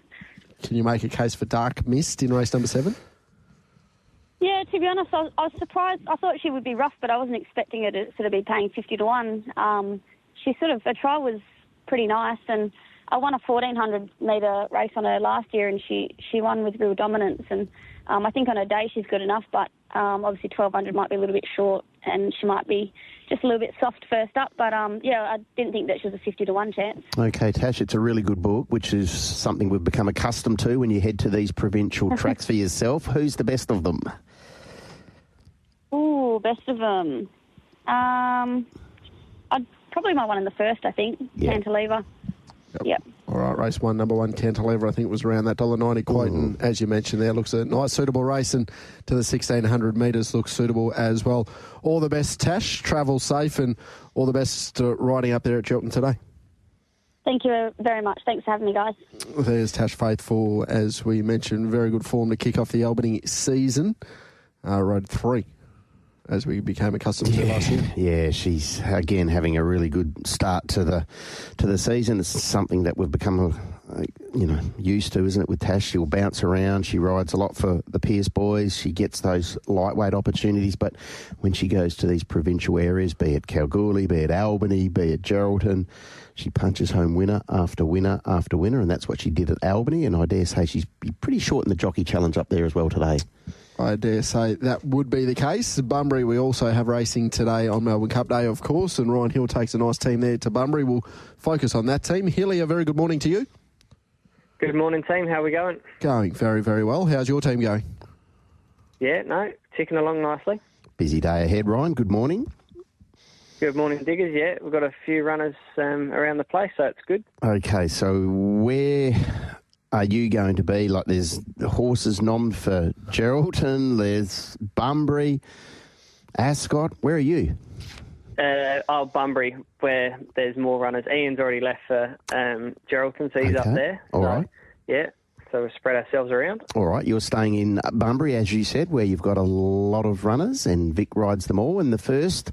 Can you make a case for Dark Mist in race number 7? Yeah, to be honest, I was surprised. I thought she would be rough, but I wasn't expecting her to sort of be paying 50 to 1. Her trial was pretty nice, and I won a 1,400-metre race on her last year, and she won with real dominance. And I think on her day she's good enough, but obviously 1,200 might be a little bit short, and she might be just a little bit soft first up. But, I didn't think that she was a 50 to 1 chance. Okay, Tash, it's a really good book, which is something we've become accustomed to when you head to these provincial tracks for yourself. Who's the best of them? Ooh, best of them. I'd probably my one in the first, I think, Cantilever. Yep. All right, race 1, number 1, Cantilever, I think it was around that $1.90 quote, and as you mentioned there, looks a nice, suitable race, and to the 1,600 metres looks suitable as well. All the best, Tash. Travel safe, and all the best riding up there at Geraldton today. Thank you very much. Thanks for having me, guys. There's Tash Faithfull, as we mentioned, very good form to kick off the Albany season. Rode 3, as we became accustomed to last year. Yeah, she's again having a really good start to the season. It's something that we've become used to, isn't it? With Tash, she'll bounce around. She rides a lot for the Pierce boys. She gets those lightweight opportunities, but when she goes to these provincial areas, be it Kalgoorlie, be it Albany, be it Geraldton, she punches home winner after winner after winner, and that's what she did at Albany. And I dare say she's pretty short in the jockey challenge up there as well today. I dare say that would be the case. Bunbury, we also have racing today on Melbourne Cup Day, of course, and Ryan Hill takes a nice team there to Bunbury. We'll focus on that team. Hilly, a very good morning to you. Good morning, team. How are we going? Going very, very well. How's your team going? Yeah, no, ticking along nicely. Busy day ahead, Ryan. Good morning. Good morning, Diggers. Yeah, we've got a few runners around the place, so it's good. Okay, so where are you going to be? Like, there's horses nommed for Geraldton, there's Bunbury, Ascot. Where are you? Bunbury, where there's more runners. Ian's already left for Geraldton, so he's up there. All right. Yeah, so we'll spread ourselves around. All right, you're staying in Bunbury, as you said, where you've got a lot of runners, and Vic rides them all. And the first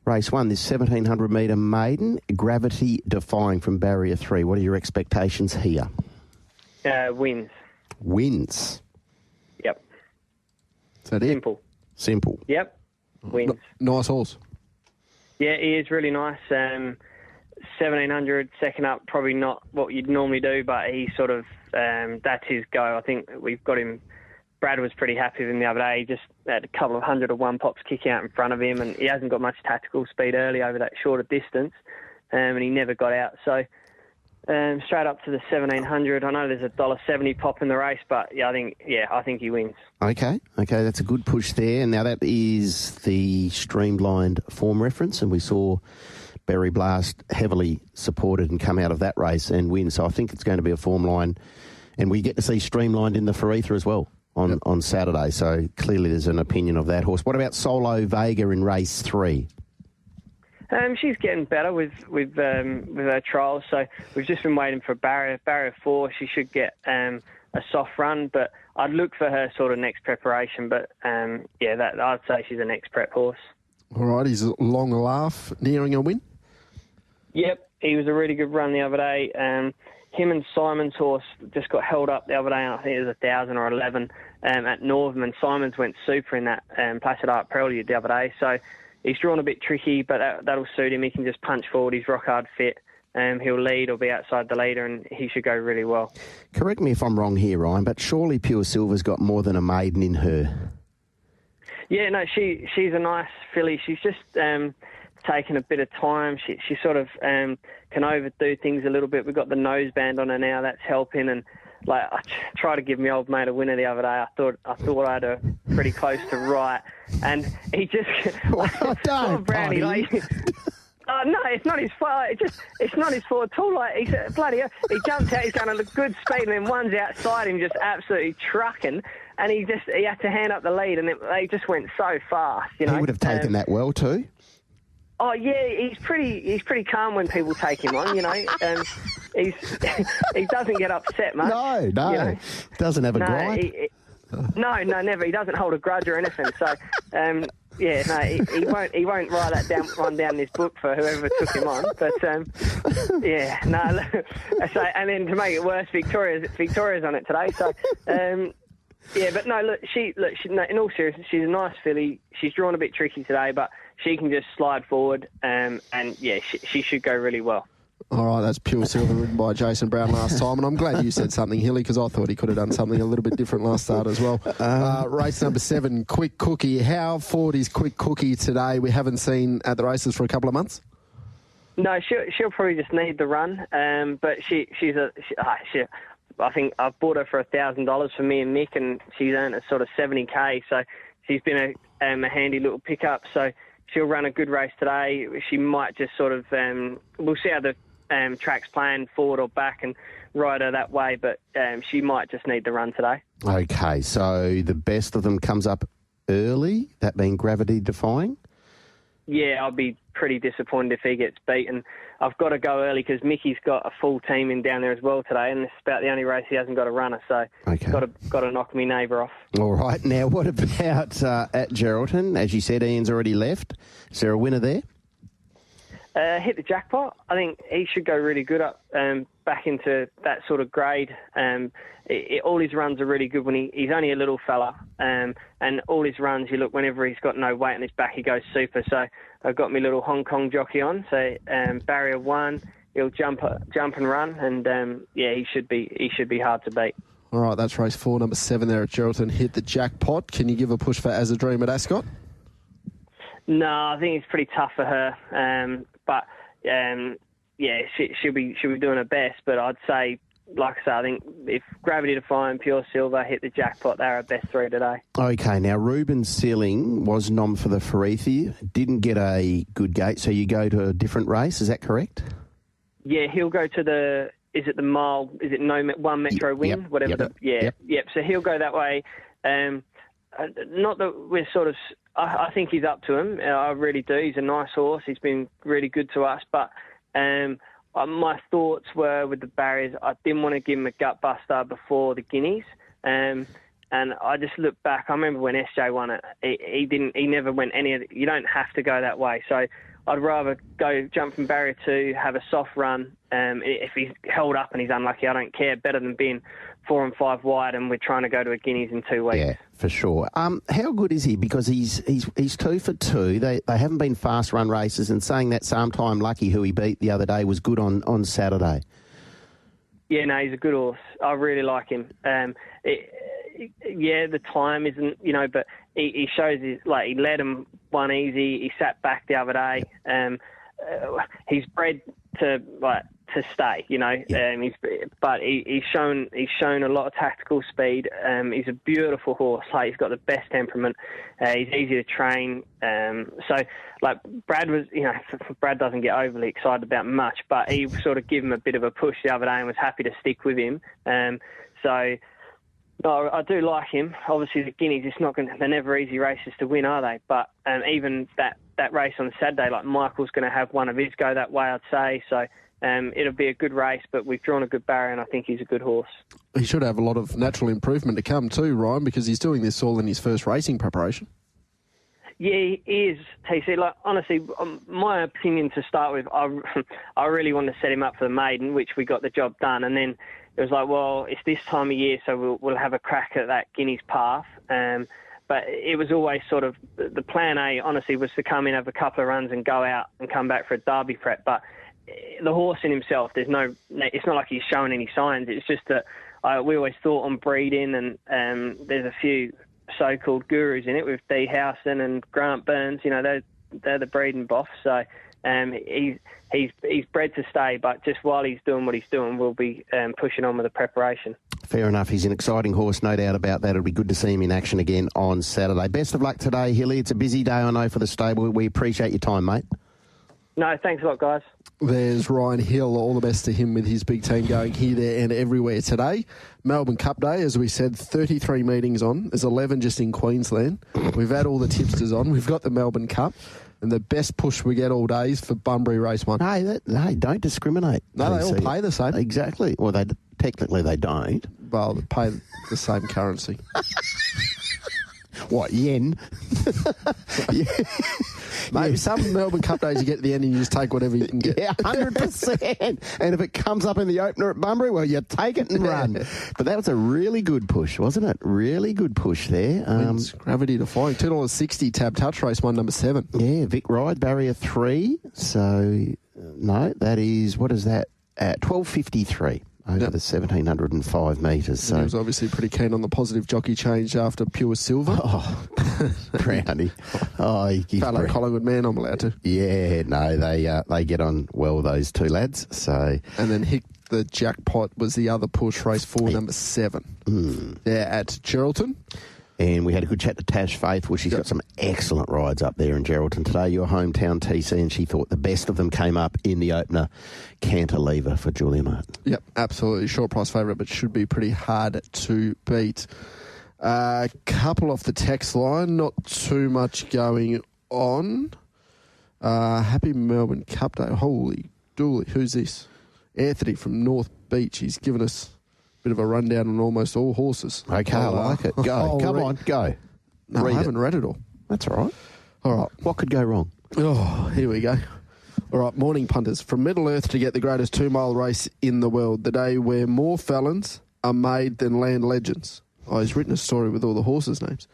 race 1, this 1,700-metre maiden, gravity defying from barrier 3. What are your expectations here? Wins. Wins? Yep. Is that it? Simple. Yep. Wins. Nice horse. Yeah, he is really nice. 1,700, second up, probably not what you'd normally do, but he sort of, that's his go. I think we've got him. Brad was pretty happy with him the other day. He just had a couple of hundred of one pops kicking out in front of him, and he hasn't got much tactical speed early over that shorter distance, and he never got out. So straight up to the 1,700. I know there's a $1.70 pop in the race, but I think he wins. Okay, that's a good push there. And now that is the streamlined form reference, and we saw Berry Blast heavily supported and come out of that race and win. So I think it's going to be a form line, and we get to see streamlined in the Faretha as well on Saturday. So clearly there's an opinion of that horse. What about Solo Vega in race 3? She's getting better with her trials, so we've just been waiting for barrier 4. She should get a soft run, but I'd look for her sort of next preparation. But I'd say she's a next prep horse. All right, he's a long laugh, nearing a win. Yep, he was a really good run the other day. Him and Simon's horse just got held up the other day. I think it was 1,000 or 11 at Northam, and Simon's went super in that Placid Art Prelude the other day. So he's drawn a bit tricky, but that'll suit him. He can just punch forward. He's rock hard fit. He'll lead or be outside the leader, and he should go really well. Correct me if I'm wrong here, Ryan, but surely Pure Silver's got more than a maiden in her. Yeah, no, she's a nice filly. She's just taken a bit of time. She sort of can overdo things a little bit. We've got the noseband on her now. That's helping. And like, I tried to give my old mate a winner the other day. I thought I had her pretty close to right, and he just Brownie. Oh, no, it's not his fault. It's not his fault at all. Like, he jumps out, he's going at a good speed, and then one's outside him just absolutely trucking, and he had to hand up the lead, and they just went so fast. You know, he would have taken that well too. Oh yeah, he's pretty calm when people take him on. You know, he doesn't get upset much. No, you know? Doesn't have a gripe. No, never. He doesn't hold a grudge or anything. So. He won't write that one down in his book for whoever took him on. But So, and then to make it worse, Victoria's on it today. So but no, look, in all seriousness, she's a nice filly. She's drawn a bit tricky today, but she can just slide forward, and she should go really well. All right, that's Pure Silver ridden by Jason Brown last time, and I'm glad you said something, Hilly, because I thought he could have done something a little bit different last start as well. Race number 7, Quick Cookie. How forward is Quick Cookie today? We haven't seen at the races for a couple of months. No, she'll probably just need the run, but I think I've bought her for $1,000 for me and Mick, and she's earned a sort of $70,000, so she's been a handy little pickup. So she'll run a good race today. She might just sort of we'll see how the track's playing, forward or back, and ride her that way, but she might just need the run today. Okay, so the best of them comes up early, that being Gravity Defying? Yeah, I'll be pretty disappointed if he gets beaten. I've got to go early because Mickey's got a full team in down there as well today, and this is about the only race he hasn't got a runner, so got to knock me neighbour off. All right. Now, what about at Geraldton? As you said, Ian's already left. Is there a winner there? Hit the jackpot. I think he should go really good up back into that sort of grade. All his runs are really good when he's only a little fella, and all his runs, you look, whenever he's got no weight on his back, he goes super. So I've got my little Hong Kong jockey on. So barrier 1, he'll jump and run, and he should be hard to beat. All right, that's race 4, number 7 there at Geraldton. Hit the jackpot. Can you give a push for As a Dream at Ascot? No, I think it's pretty tough for her. But she'll be doing her best. But I'd say, like I say, I think if Gravity Defying, Pure Silver hit the jackpot, they're our best 3 today. Okay, now Ruben Sealing was nom for the Faithfull, didn't get a good gate, so you go to a different race. Is that correct? Yeah, he'll go to the. Is it the mile? Is it one Metro Win? Yep, Whatever. yep. So he'll go that way. Not that we're sort of. I think he's up to him. I really do. He's a nice horse. He's been really good to us. But my thoughts were with the barriers, I didn't want to give him a gut buster before the Guineas. And I just look back. I remember when SJ won it. He never went any of it. You don't have to go that way. So I'd rather go jump from barrier 2, have a soft run. If he's held up and he's unlucky, I don't care. Better than being 4 and 5 wide, and we're trying to go to a Guineas in 2 weeks. Yeah, for sure. How good is he? Because he's 2 for 2. They haven't been fast run races, and saying that Sometime Lucky, who he beat the other day, was good on Saturday. Yeah, no, he's a good horse. I really like him. The time isn't, but he shows he led him one easy. He sat back the other day. He's bred to stay, but he's shown a lot of tactical speed. He's a beautiful horse. He's got the best temperament. He's easy to train. Brad was, Brad doesn't get overly excited about much, but he sort of gave him a bit of a push the other day and was happy to stick with him. No, I do like him. Obviously, the Guineas, they're never easy races to win, are they? But even that race on Saturday, Michael's going to have one of his go that way, I'd say. So it'll be a good race, but we've drawn a good barrier, and I think he's a good horse. He should have a lot of natural improvement to come too, Ryan, because he's doing this all in his first racing preparation. Yeah, he is, TC. Honestly, my opinion to start with, I really want to set him up for the maiden, which we got the job done, and then it was it's this time of year, so we'll have a crack at that Guineas path. But it was always sort of the plan A, honestly, was to come in, have a couple of runs and go out and come back for a derby prep. But the horse in himself, it's not like he's showing any signs. It's just that we always thought on breeding, and there's a few so-called gurus in it with Dee Howson and Grant Burns. They're the breeding boss. So he's bred to stay, but just while he's doing what he's doing, we'll be pushing on with the preparation. Fair enough. He's an exciting horse, no doubt about that. It'll be good to see him in action again on Saturday. Best of luck today, Hilly. It's a busy day, I know, for the stable. We appreciate your time, mate. No, thanks a lot, guys. There's Ryan Hill. All the best to him with his big team going here, there and everywhere today. Melbourne Cup Day, as we said, 33 meetings on. There's 11 just in Queensland. We've had all the tipsters on. We've got the Melbourne Cup. And the best push we get all day is for Bunbury Race 1. Hey, don't discriminate. No, they all pay the same. Exactly. Well, technically they don't. Well, they pay the same currency. What, yen? Yeah. Mate, some Melbourne Cup days you get to the end and you just take whatever you can get. Yeah, 100%. And if it comes up in the opener at Bunbury, well, you take it and run. But that was a really good push, wasn't it? Really good push there. Gravity Defying. $2.60 Tab Touch Race 1, number 7. Yeah, Vic Ride, barrier 3. So, no, that is, what is that? At $12.53. Over the 1,705 metres. So. He was obviously pretty keen on the positive jockey change after Pure Silver. Oh, Brownie. Fellow Collingwood man, I'm allowed to. Yeah, no, they get on well, those two lads. So, and then hit the jackpot was the other push, race 4, number 7. They're at Geraldton. And we had a good chat to Tash Faithfull. She's got some excellent rides up there in Geraldton today, your hometown TC, and she thought the best of them came up in the opener, Cantilever for Julia Martin. Yep, absolutely. Short price favourite, but should be pretty hard to beat. A couple off the text line, not too much going on. Happy Melbourne Cup Day. Holy dooly. Who's this? Anthony from North Beach. He's given us a bit of a rundown on almost all horses. Okay, I like it. Go. Come on, go. No, I haven't read it all. That's all right. All right. What could go wrong? Oh, here we go. All right, morning punters. From Middle Earth to get the greatest 2-mile race in the world, the day where more felons are made than land legends. Oh, he's written a story with all the horses' names.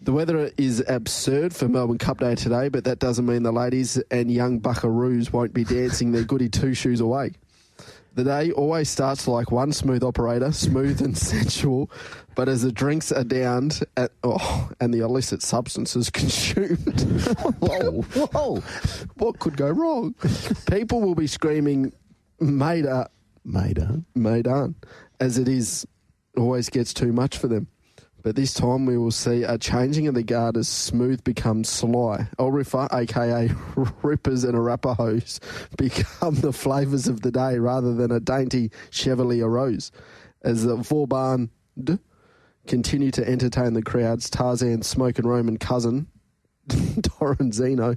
The weather is absurd for Melbourne Cup Day today, but that doesn't mean the ladies and young buckaroos won't be dancing their goody two-shoes away. The day always starts like one smooth operator, smooth and sensual, but as the drinks are downed and the illicit substances consumed, whoa, what could go wrong? People will be screaming, Maidan, as it always gets too much for them. But this time we will see a changing of the guard as smooth becomes sly. El Riffa, a.k.a. Rippers and Arapahoes, become the flavours of the day rather than a dainty Chevalier Rose. As the Vauban continue to entertain the crowds, Tarzan's Smoke and Roman cousin, Darren Zeno,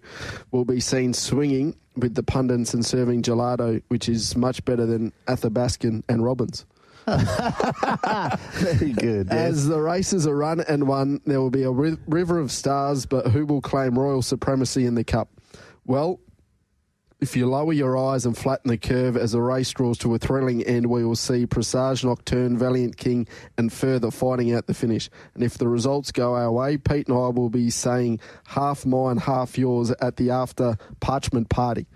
will be seen swinging with the pundits and serving gelato, which is much better than Athabascan and Robbins. Very good. Yes. As the races are run and won, there will be a river of stars, but who will claim royal supremacy in the Cup? Well, if you lower your eyes and flatten the curve as the race draws to a thrilling end, we will see Presage Nocturne, Valiant King and further fighting out the finish. And if the results go our way, Pete and I will be saying half mine, half yours at the after parchment party.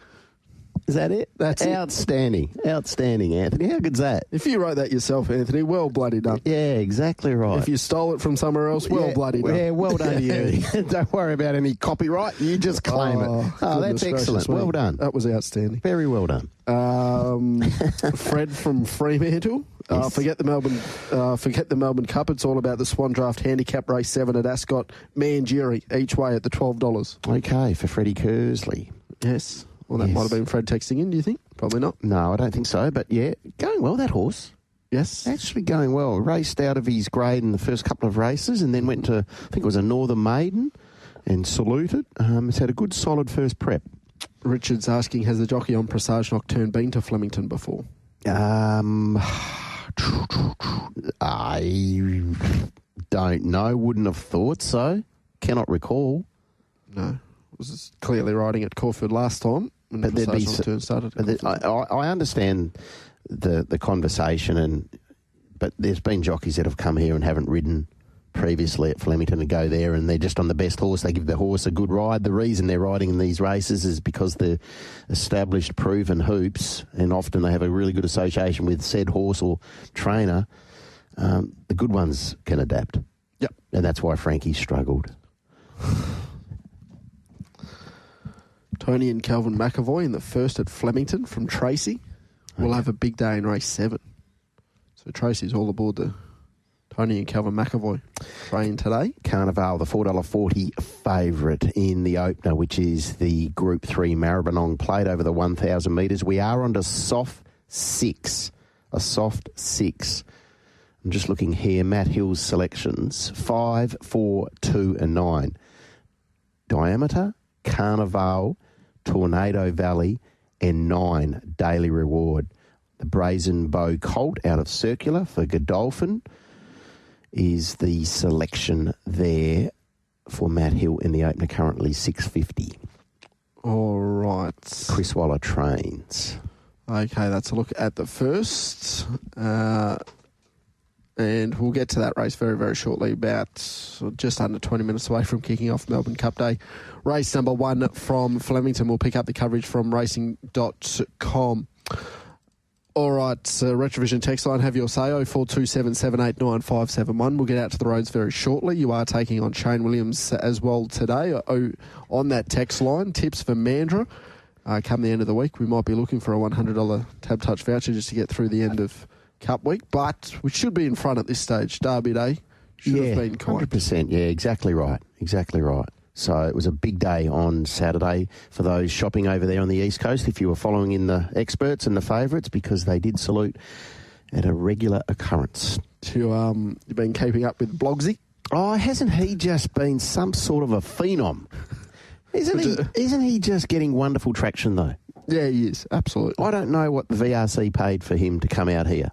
Is that it? That's outstanding. It. Outstanding, Anthony. How good's that? If you wrote that yourself, Anthony, well bloody done. Yeah, exactly right. If you stole it from somewhere else, well bloody done. Yeah, well done to you. Don't worry about any copyright. You just claim it. Oh, that's excellent. Well done. That was outstanding. Very well done. Fred from Fremantle. Yes. Forget the Melbourne Cup. It's all about the Swan Draft Handicap Race 7 at Ascot. Manjeri, each way at the $12. Okay, for Freddie Kersley. Yes. Well, that might have been Fred texting in, do you think? Probably not. No, I don't think so. But, yeah, going well, that horse. Yes. Actually going well. Raced out of his grade in the first couple of races and then went to, I think it was a Northern Maiden and saluted. It's had a good, solid first prep. Richard's asking, has the jockey on Presage Nocturne been to Flemington before? I don't know. Wouldn't have thought so. Cannot recall. No. Was clearly riding at Caulfield last time when but the Nocturne started. I understand the conversation, but there's been jockeys that have come here and haven't ridden previously at Flemington and go there and they're just on the best horse. They give the horse a good ride. The reason they're riding in these races is because they're established, proven hoops, and often they have a really good association with said horse or trainer. The good ones can adapt. Yep. And that's why Frankie struggled. Tony and Calvin McAvoy in the first at Flemington from Tracy. We'll have a big day in race 7. So Tracy's all aboard the Tony and Calvin McAvoy train today. Carnival, the $4.40 favourite in the opener, which is the Group 3 Maribyrnong Plate over the 1,000 metres. We are on to soft 6, a soft 6. I'm just looking here, Matt Hill's selections, 5, 4, 2 and 9. Diameter, Carnival, Tornado Valley and 9 Daily Reward. The Brazen Bow Colt out of Circular for Godolphin is the selection there for Matt Hill in the opener, currently $6.50. All right. Chris Waller trains. Okay, that's a look at the first. And we'll get to that race very, very shortly, about just under 20 minutes away from kicking off Melbourne Cup Day. Race number 1 from Flemington. We'll pick up the coverage from racing.com. All right, Retrovision text line, have your say, 0427 789 571. We'll get out to the roads very shortly. You are taking on Shayne Williams as well today. On that text line, tips for Mandurah. Come the end of the week, we might be looking for a $100 Tab Touch voucher just to get through the end of Cup week, but we should be in front at this stage. Derby Day should have been kind. 100%, yeah, exactly right. So it was a big day on Saturday for those shopping over there on the East Coast, if you were following in the experts and the favourites, because they did salute at a regular occurrence. You've been keeping up with Blogsy? Oh, hasn't he just been some sort of a phenom? Isn't he just getting wonderful traction, though? Yeah, he is. Absolutely. I don't know what the VRC paid for him to come out here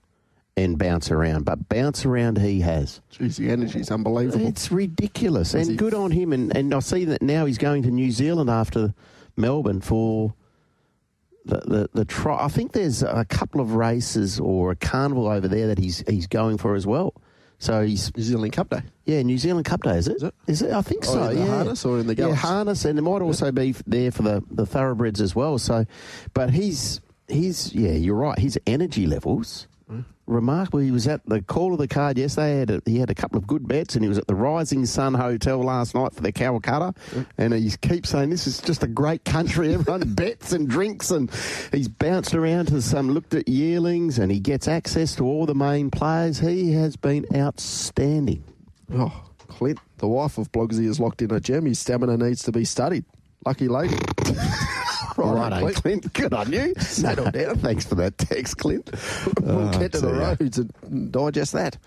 and bounce around, but bounce around he has. Jeez, the energy's unbelievable. It's ridiculous, and good on him. And I see that now he's going to New Zealand after Melbourne for the try. I think there's a couple of races or a carnival over there that he's going for as well. So he's New Zealand Cup Day. Yeah, New Zealand Cup Day, is it? Is it? I think so. In the harness or in the gallops? Yeah, harness, and it might also be there for the thoroughbreds as well. So, but he's you're right. His energy levels. Remarkable. He was at the call of the card yesterday. He had a couple of good bets, and he was at the Rising Sun Hotel last night for the Calcutta. And he keeps saying, this is just a great country. Everyone bets and drinks, and he's bounced around to looked at yearlings, and he gets access to all the main players. He has been outstanding. Oh, Clint, the wife of Blogsy is locked in a gem. His stamina needs to be studied. Lucky lady. Right, Clint. Good on you. Settle down. Thanks for that text, Clint. We'll get to the roads and digest that.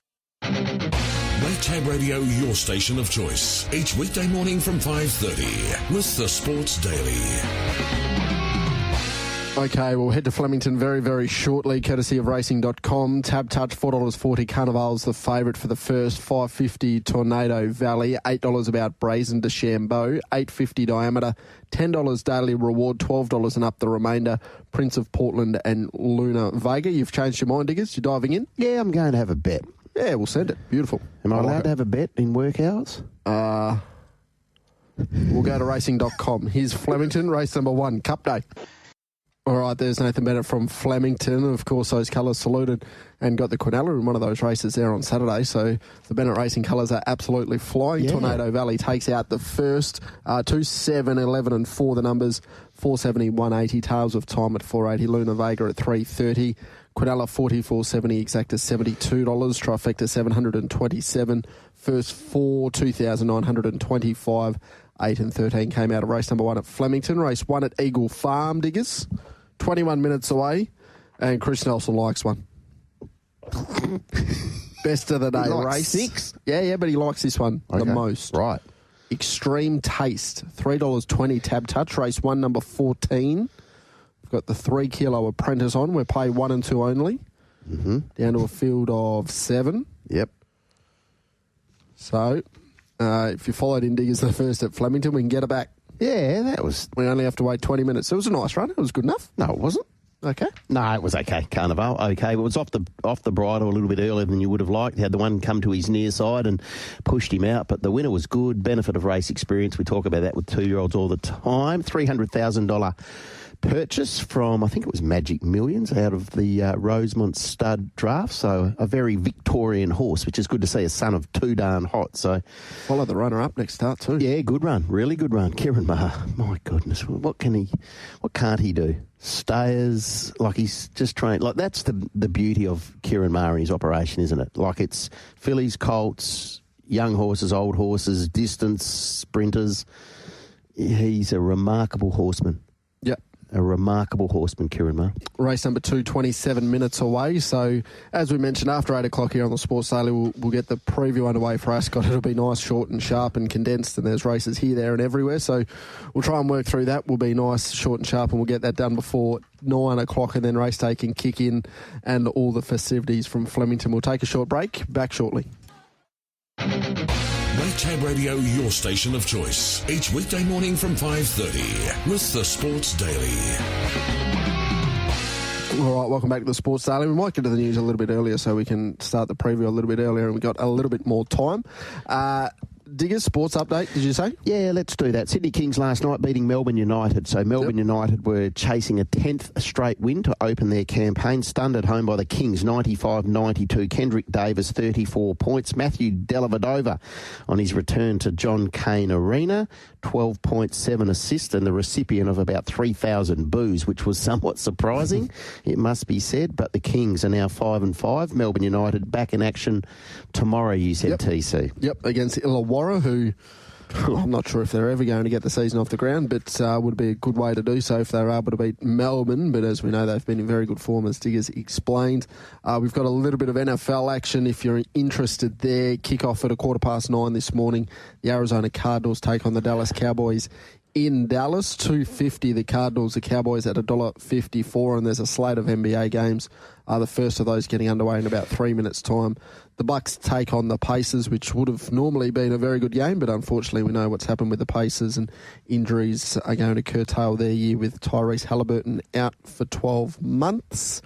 Red Tab Radio, your station of choice. Each weekday morning from 5:30 with the Sports Daily. Okay, we'll head to Flemington very, very shortly, courtesy of racing.com. Tab Touch, $4.40. Carnival's the favourite for the first. $5.50 Tornado Valley. $8 about Brazen de Chambeau. $8.50 Diameter. $10 Daily Reward. $12 and up the remainder. Prince of Portland and Luna Vega. You've changed your mind, Diggers? You're diving in? Yeah, I'm going to have a bet. Yeah, we'll send it. Beautiful. Am I allowed to have a bet in work hours? We'll go to racing.com. Here's Flemington, race number 1, Cup Day. All right, there's Nathan Bennett from Flemington. Of course, those colours saluted and got the Quinella in one of those races there on Saturday. So the Bennett Racing colours are absolutely flying. Yeah. Tornado Valley takes out the first. 2, 7, 11 and 4 the numbers. 470, 180. Tails of Time at 480. Luna Vega at 330. Quinella 44.70. Exacta $72. Trifecta 727. First 4, 2,925. 8 and 13 came out of race number 1 at Flemington. Race 1 at Eagle Farm, Diggers. 21 minutes away, and Chris Nelson likes one. Best of the day race. 6? Yeah, but he likes this one the most. Right. Extreme Taste, $3.20 Tab Touch. Race 1, number 14. We've got the 3 kilo apprentice on. We're paid 1 and 2 only. Mm-hmm. Down to a field of 7. Yep. So, if you followed in Diggers the first at Flemington, we can get it back. Yeah, that was... We only have to wait 20 minutes. It was a nice run. It was good enough. No, it wasn't. Okay. No, it was okay. Carnival, okay. It was off the bridle a little bit earlier than you would have liked. He had the one come to his near side and pushed him out, but the winner was good. Benefit of race experience. We talk about that with 2-year-olds all the time. $300,000 purchase from, I think it was Magic Millions, out of the Rosemont Stud draft. So a very Victorian horse, which is good to see, a son of Too Darn Hot. So follow the runner up next start too. Yeah, good run, really good run. Kieran Maher, my goodness, what can't he do? Stayers, like he's just trained. Like that's the beauty of Kieran Maher and his operation, isn't it? Like it's fillies, colts, young horses, old horses, distance sprinters. He's a remarkable horseman. Yep. A remarkable horseman, Kieran Maher. Race number 2, 27 minutes away. So, as we mentioned, after 8 o'clock here on the Sports Daily, we'll get the preview underway for Ascot. It'll be nice, short and sharp and condensed, and there's races here, there and everywhere. So, we'll try and work through that. We'll be nice, short and sharp, and we'll get that done before 9 o'clock, and then race day can kick in and all the festivities from Flemington. We'll take a short break. Back shortly. Red Tab Radio, your station of choice. Each weekday morning from 5:30 with the Sports Daily. All right, welcome back to the Sports Daily. We might get to the news a little bit earlier so we can start the preview a little bit earlier, and we've got a little bit more time. Diggers, sports update, did you say? Yeah, let's do that. Sydney Kings last night beating Melbourne United. So Melbourne United were chasing a 10th straight win to open their campaign. Stunned at home by the Kings, 95-92. Kendrick Davis, 34 points. Matthew Dellavedova on his return to John Cain Arena, 12.7 assists and the recipient of about 3,000 boos, which was somewhat surprising, it must be said. But the Kings are now 5-5. Melbourne United back in action tomorrow, you said, TC. Yep, against Illawarra, who I'm not sure if they're ever going to get the season off the ground, but would be a good way to do so if they're able to beat Melbourne. But as we know, they've been in very good form, as Diggers explained. We've got a little bit of NFL action if you're interested there. Kick-off at 9:15 this morning. The Arizona Cardinals take on the Dallas Cowboys in Dallas, $2.50. The Cardinals, the Cowboys at $1.54, and there's a slate of NBA games. The first of those getting underway in about 3 minutes' time. The Bucks take on the Pacers, which would have normally been a very good game, but unfortunately we know what's happened with the Pacers, and injuries are going to curtail their year with Tyrese Halliburton out for 12 months.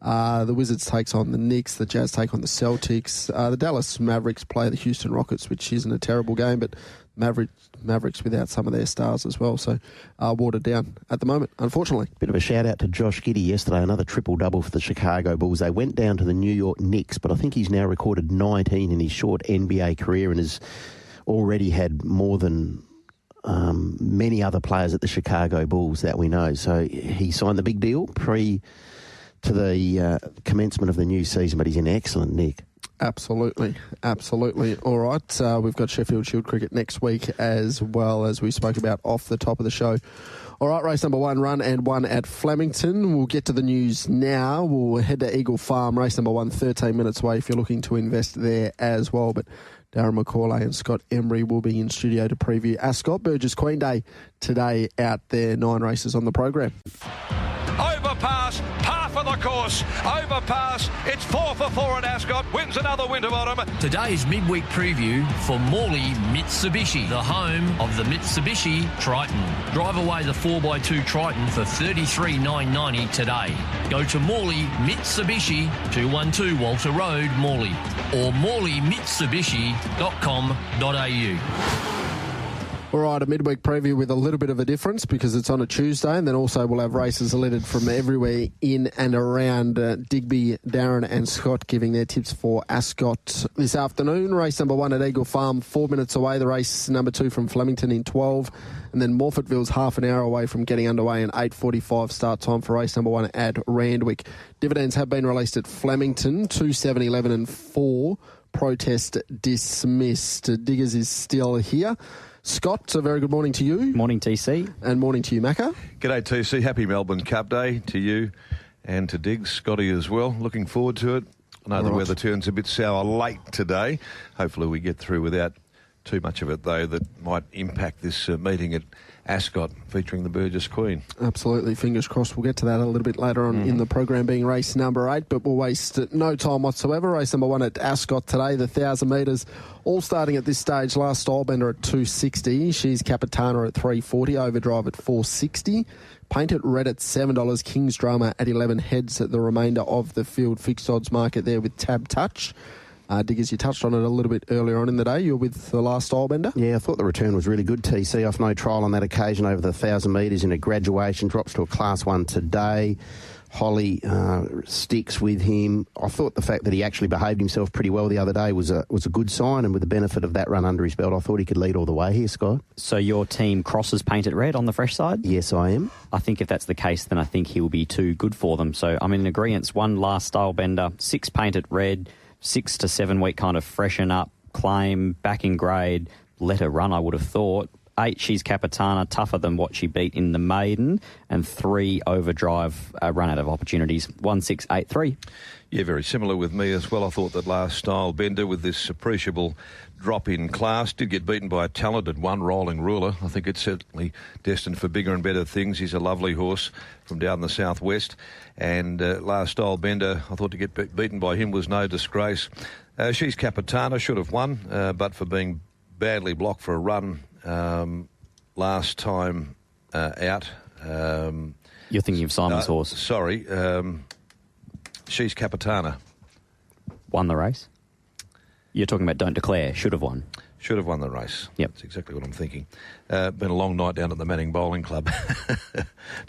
The Wizards takes on the Knicks. The Jazz take on the Celtics. The Dallas Mavericks play the Houston Rockets, which isn't a terrible game, but Mavericks without some of their stars as well, so watered down at the moment, unfortunately. Bit of a shout-out to Josh Giddey yesterday, another triple-double for the Chicago Bulls. They went down to the New York Knicks, but I think he's now recorded 19 in his short NBA career and has already had more than many other players at the Chicago Bulls that we know. So he signed the big deal to the commencement of the new season, but he's in excellent nick. Absolutely. All right, we've got Sheffield Shield cricket next week as well, as we spoke about off the top of the show. All right, race number 1, run and 1 at Flemington. We'll get to the news now. We'll head to Eagle Farm, race number 1, 13 minutes away if you're looking to invest there as well. But Darren McAullay and Scott Embry will be in studio to preview Ascot Burgess Queen Day today out there. 9 races on the program. Overpass, par for the course. Overpass, it's 4 for 4 at Ascot. Wins another Winterbottom. Today's midweek preview for Morley Mitsubishi, the home of the Mitsubishi Triton. Drive away the 4x2 Triton for $33,990 today. Go to Morley Mitsubishi, 212 Walter Road, Morley, or morleymitsubishi.com.au. All right, a midweek preview with a little bit of a difference because it's on a Tuesday, and then also we'll have races littered from everywhere in and around. Digby, Darren and Scott giving their tips for Ascot this afternoon. Race number 1 at Eagle Farm, 4 minutes away. The race number 2 from Flemington in 12. And then Morphettville's half an hour away from getting underway, and 8:45 start time for race number 1 at Randwick. Dividends have been released at Flemington, 2, 7, 11 and 4. Protest dismissed. Diggers is still here. Scott, a very good morning to you. Morning, TC. And morning to you, Macca. G'day, TC. Happy Melbourne Cup Day to you and to Diggs. Scotty as well. Looking forward to it. I know the weather turns a bit sour late today. Hopefully we get through without too much of it, though, that might impact this meeting at Ascot featuring the Burgess Queen. Absolutely. Fingers crossed. We'll get to that a little bit later on in the program, being race number 8, but we'll waste no time whatsoever. Race number 1 at Ascot today, the 1,000 metres, all starting at this stage. Last Stylebender at 260. She's Capitana at 340. Overdrive at 460. Paint It Red at $7. King's Drama at 11 heads at the remainder of the field. Fixed odds market there with Tab Touch. Diggers, you touched on it a little bit earlier on in the day. You're with the Last Stylebender. Yeah, I thought the return was really good, TC. Off no trial on that occasion over the 1,000 metres in a graduation. Drops to a Class 1 today. Holly sticks with him. I thought the fact that he actually behaved himself pretty well the other day was a good sign, and with the benefit of that run under his belt, I thought he could lead all the way here, Scott. So your team crosses Paint It Red on the fresh side? Yes, I am. I think if that's the case, then I think he will be too good for them. So I'm in agreement. 1 Last Stylebender, 6 Paint It Red, 6 to 7 week kind of freshen up, claim, back in grade, let her run, I would have thought. 8, She's Capitana, tougher than what she beat in the maiden, and 3, Overdrive, run out of opportunities. 1, 6, 8, 3. Yeah, very similar with me as well. I thought that Last Stylebender, with this appreciable drop in class, did get beaten by a talented one, Rolling Ruler. I think it's certainly destined for bigger and better things. He's a lovely horse from down the southwest. And Last Stylebender, I thought to get beaten by him was no disgrace. She's Capitana, should have won, but for being badly blocked for a run last time out. You're thinking of Simon's horse. Sorry. She's Capitana. Won the race? You're talking about Don't Declare, should have won. Should have won the race. Yep. That's exactly what I'm thinking. Been a long night down at the Manning Bowling Club.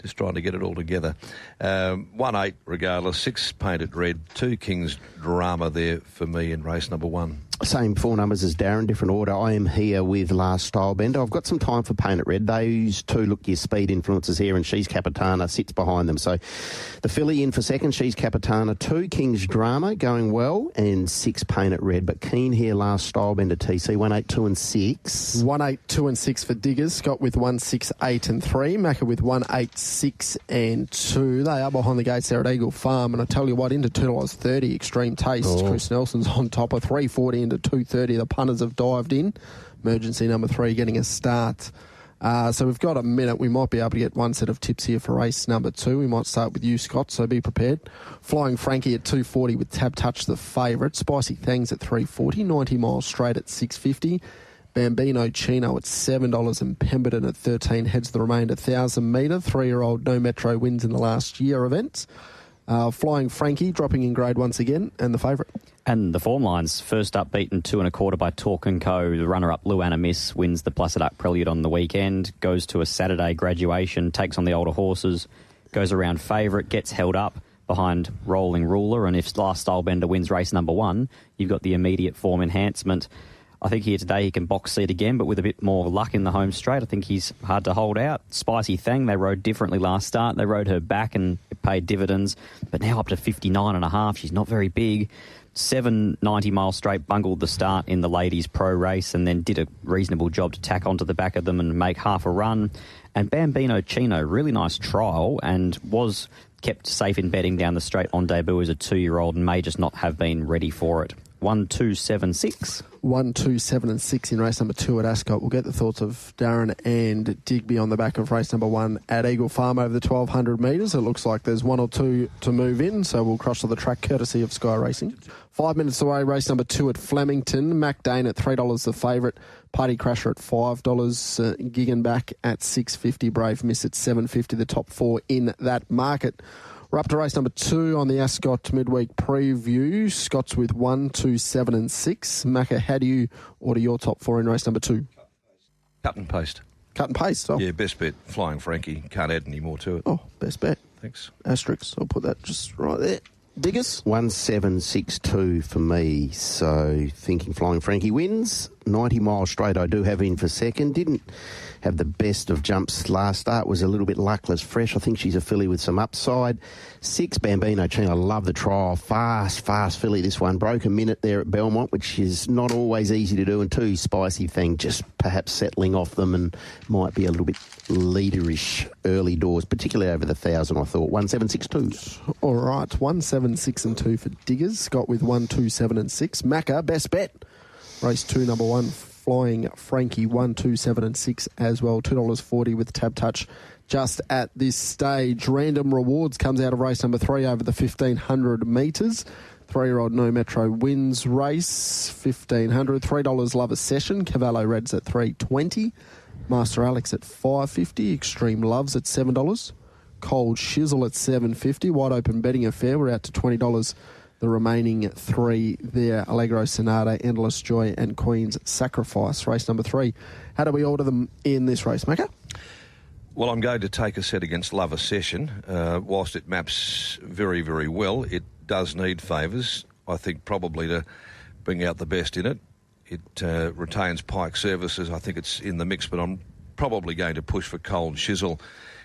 Just trying to get it all together. 1-8 regardless. 6 Paint It Red. 2 King's Drama there for me in race number 1. Same 4 numbers as Darren, different order. I am here with Last Stylebender. I've got some time for Paint It Red. Those 2 look your speed influences here, and She's Capitana sits behind them. So the filly in for second, She's Capitana. 2 King's Drama going well, and 6 Paint It Red. But keen here, Last Stylebender, TC. 1, 8, 2 and 6. 1, 8, 2 and 6 for Diggers. Scott with 1, 6, 8 and 3. Macca with 1, 8, 6 and 2. They are behind the gates there at Eagle Farm, and I tell you what, into $2.30, Extreme Taste. Chris Nelson's on top of 3.40 into 2.30. The punters have dived in. Emergency number 3 getting a start So we've got a minute. We might be able to get one set of tips here for race number 2. We might start with you, Scott, so be prepared. Flying Frankie at 240 with Tab Touch the favourite. Spicy Thangs at 340. 90 Miles Straight at 650. Bambino Chino at $7 and Pemberton at 13 heads the remainder 1,000 metre. 3-year-old No Metro wins in the last year events. Flying Frankie dropping in grade once again, and the favourite. And the form lines, first up beaten 2 1/4 by Talk & Co. The runner-up Luana Miss wins the Placid Up Prelude on the weekend, goes to a Saturday graduation, takes on the older horses, goes around favourite, gets held up behind Rolling Ruler, and if Last Style Bender wins race number 1, you've got the immediate form enhancement. I think here today he can box seat again, but with a bit more luck in the home straight. I think he's hard to hold out. Spicy Thang, they rode differently last start. They rode her back and it paid dividends, but now up to 59.5. She's not very big. 790 Mile Straight bungled the start in the ladies' pro race and then did a reasonable job to tack onto the back of them and make half a run. And Bambino Chino, really nice trial and was kept safe in betting down the straight on debut as a 2-year-old and may just not have been ready for it. 1, 2, 7, 6. 1, 2, 7 and 6 in race number 2 at Ascot. We'll get the thoughts of Darren and Digby on the back of race number 1 at Eagle Farm over the 1,200 metres. It looks like there's 1 or 2 to move in, so we'll cross to the track courtesy of Sky Racing. 5 minutes away, race number 2 at Flemington. Mac Dane at $3 the favourite. Party Crasher at $5. Gigan back at $6.50. Brave Miss at $7.50. The top 4 in that market. We're up to race number 2 on the Ascot midweek preview. Scott's with 1, 2, 7 and 6. Macca, how do you order your top 4 in race number 2? Cut and paste. Cut and paste? Oh. Yeah, best bet. Flying Frankie. Can't add any more to it. Oh, best bet. Thanks. Asterix. I'll put that just right there. Diggers? 1762 for me. So thinking Flying Frankie wins. 90 Miles Straight I do have in for second. Didn't have the best of jumps last start. Was a little bit luckless fresh. I think she's a filly with some upside. 6 Bambino Chino. I love the trial. Fast filly this one. Broke a minute there at Belmont, which is not always easy to do. And 2 Spicy Thing just perhaps settling off them and might be a little bit leaderish early doors, particularly over the 1,000 I thought. 1762. All right. 1, 7, 6 and 2 for Diggers. Scott with 1, 2, 7 and 6. Macca, best bet. Race 2, number 1, Flying Frankie, 1, 2, 7 and 6 as well. $2.40 with Tab Touch just at this stage. Random Rewards comes out of race number 3 over the 1,500 metres. 3-year-old No Metro wins race, 1,500. $3 Love a Session. Cavallo Reds at $3.20. Master Alex at $5.50. Extreme Loves at $7. Cold Shizzle at $7.50. Wide Open Betting Affair, we're out to $20. The remaining 3 there, Allegro Sonata, Endless Joy and Queen's Sacrifice, race number 3. How do we order them in this race, Macca? Well, I'm going to take a set against Love a Session. Whilst it maps very, very well, it does need favours, I think, probably to bring out the best in it. It retains Pike Services. I think it's in the mix, but I'm probably going to push for Cold Shizzle,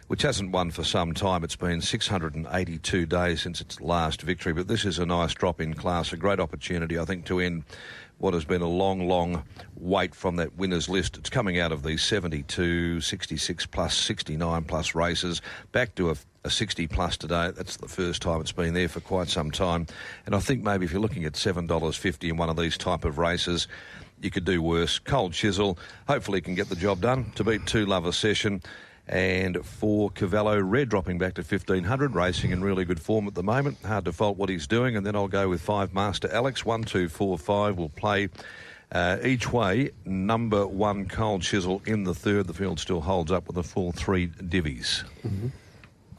which hasn't won for some time. It's been 682 days since its last victory, but this is a nice drop in class, a great opportunity, I think, to end what has been a long wait from that winners list. It's coming out of these 72, 66 plus, 69 plus races, back to a 60 plus today. That's the first time it's been there for quite some time. And I think maybe if you're looking at $7.50 in one of these type of races, you could do worse. Cold Shizzle, hopefully can get the job done to beat 2 Love a Session. And 4 Cavallo Red dropping back to 1,500, racing in really good form at the moment. Hard to fault what he's doing. And then I'll go with 5 Master Alex. 1, 2, 4, 5 will play each way. Number 1 Cold Shizzle in the third. The field still holds up with a full 3 divvies. Mm-hmm.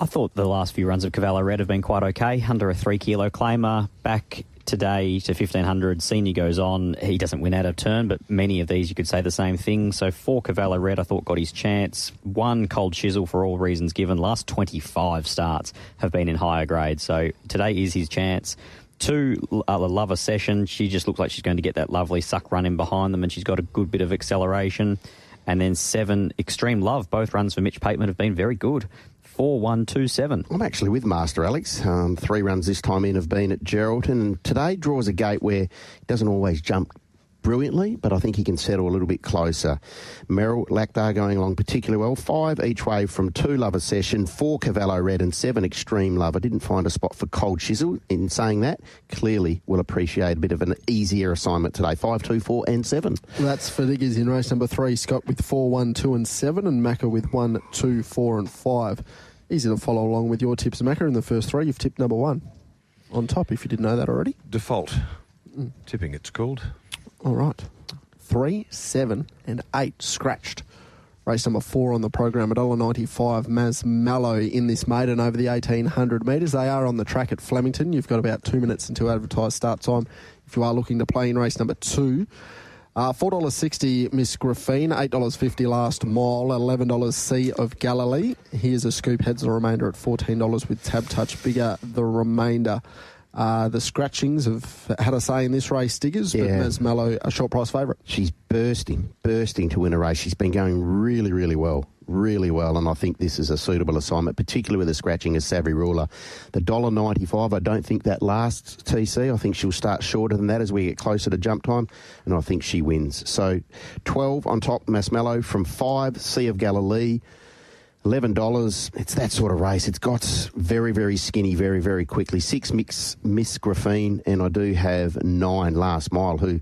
I thought the last few runs of Cavallo Red have been quite okay. Under a 3 kilo claimer, back today to 1,500. Senior goes on. He doesn't win out of turn, but many of these you could say the same thing. So 4 Cavallo Red I thought got his chance. 1 Cold Shizzle for all reasons given. Last 25 starts have been in higher grades. So today is his chance. 2 Love a Session. She just looks like she's going to get that lovely suck run in behind them, and she's got a good bit of acceleration. And then 7 Extreme Love. Both runs for Mitch Pateman have been very good. 4, 1, 2, 7. I'm actually with Master Alex. 3 runs this time in have been at Geraldton. And today draws a gate where it doesn't always jump brilliantly, but I think he can settle a little bit closer. Merrill Lactar going along particularly well. 5 each way from 2 Lover Session, 4 Cavallo Red and 7 Extreme Love. I didn't find a spot for Cold Chisel. In saying that, clearly will appreciate a bit of an easier assignment today. 5, 2, 4 and 7. That's for Diggers in race number 3. Scott with 4, 1, 2 and 7 and Macca with 1, 2, 4 and 5. Easy to follow along with your tips, Macca. In the first 3, you've tipped number 1 on top, if you didn't know that already. Default. Tipping, it's called. All right. 3, 7 and 8 scratched. Race number 4 on the program, $1.95. Maz Mallow in this maiden over the 1,800 metres. They are on the track at Flemington. You've got about 2 minutes until advertised start time if you are looking to play in race number 2. $4.60 Miss Graphene, $8.50 Last Mile, $11 Sea of Galilee. Here's a scoop, heads the remainder at $14 with Tab Touch bigger the remainder. The scratchings have had a say in this race, Diggers, but Maz Mallow a short price favourite. She's bursting to win a race. She's been going really well, and I think this is a suitable assignment, particularly with the scratching as Savvy Ruler. The $1.95, I don't think that lasts, TC. I think she'll start shorter than that as we get closer to jump time, and I think she wins. So 12 on top, Maz Mallow from 5, Sea of Galilee. $11. It's that sort of race. It's got very skinny, very quickly. 6 Miss Graphene, and I do have 9 Last Mile, who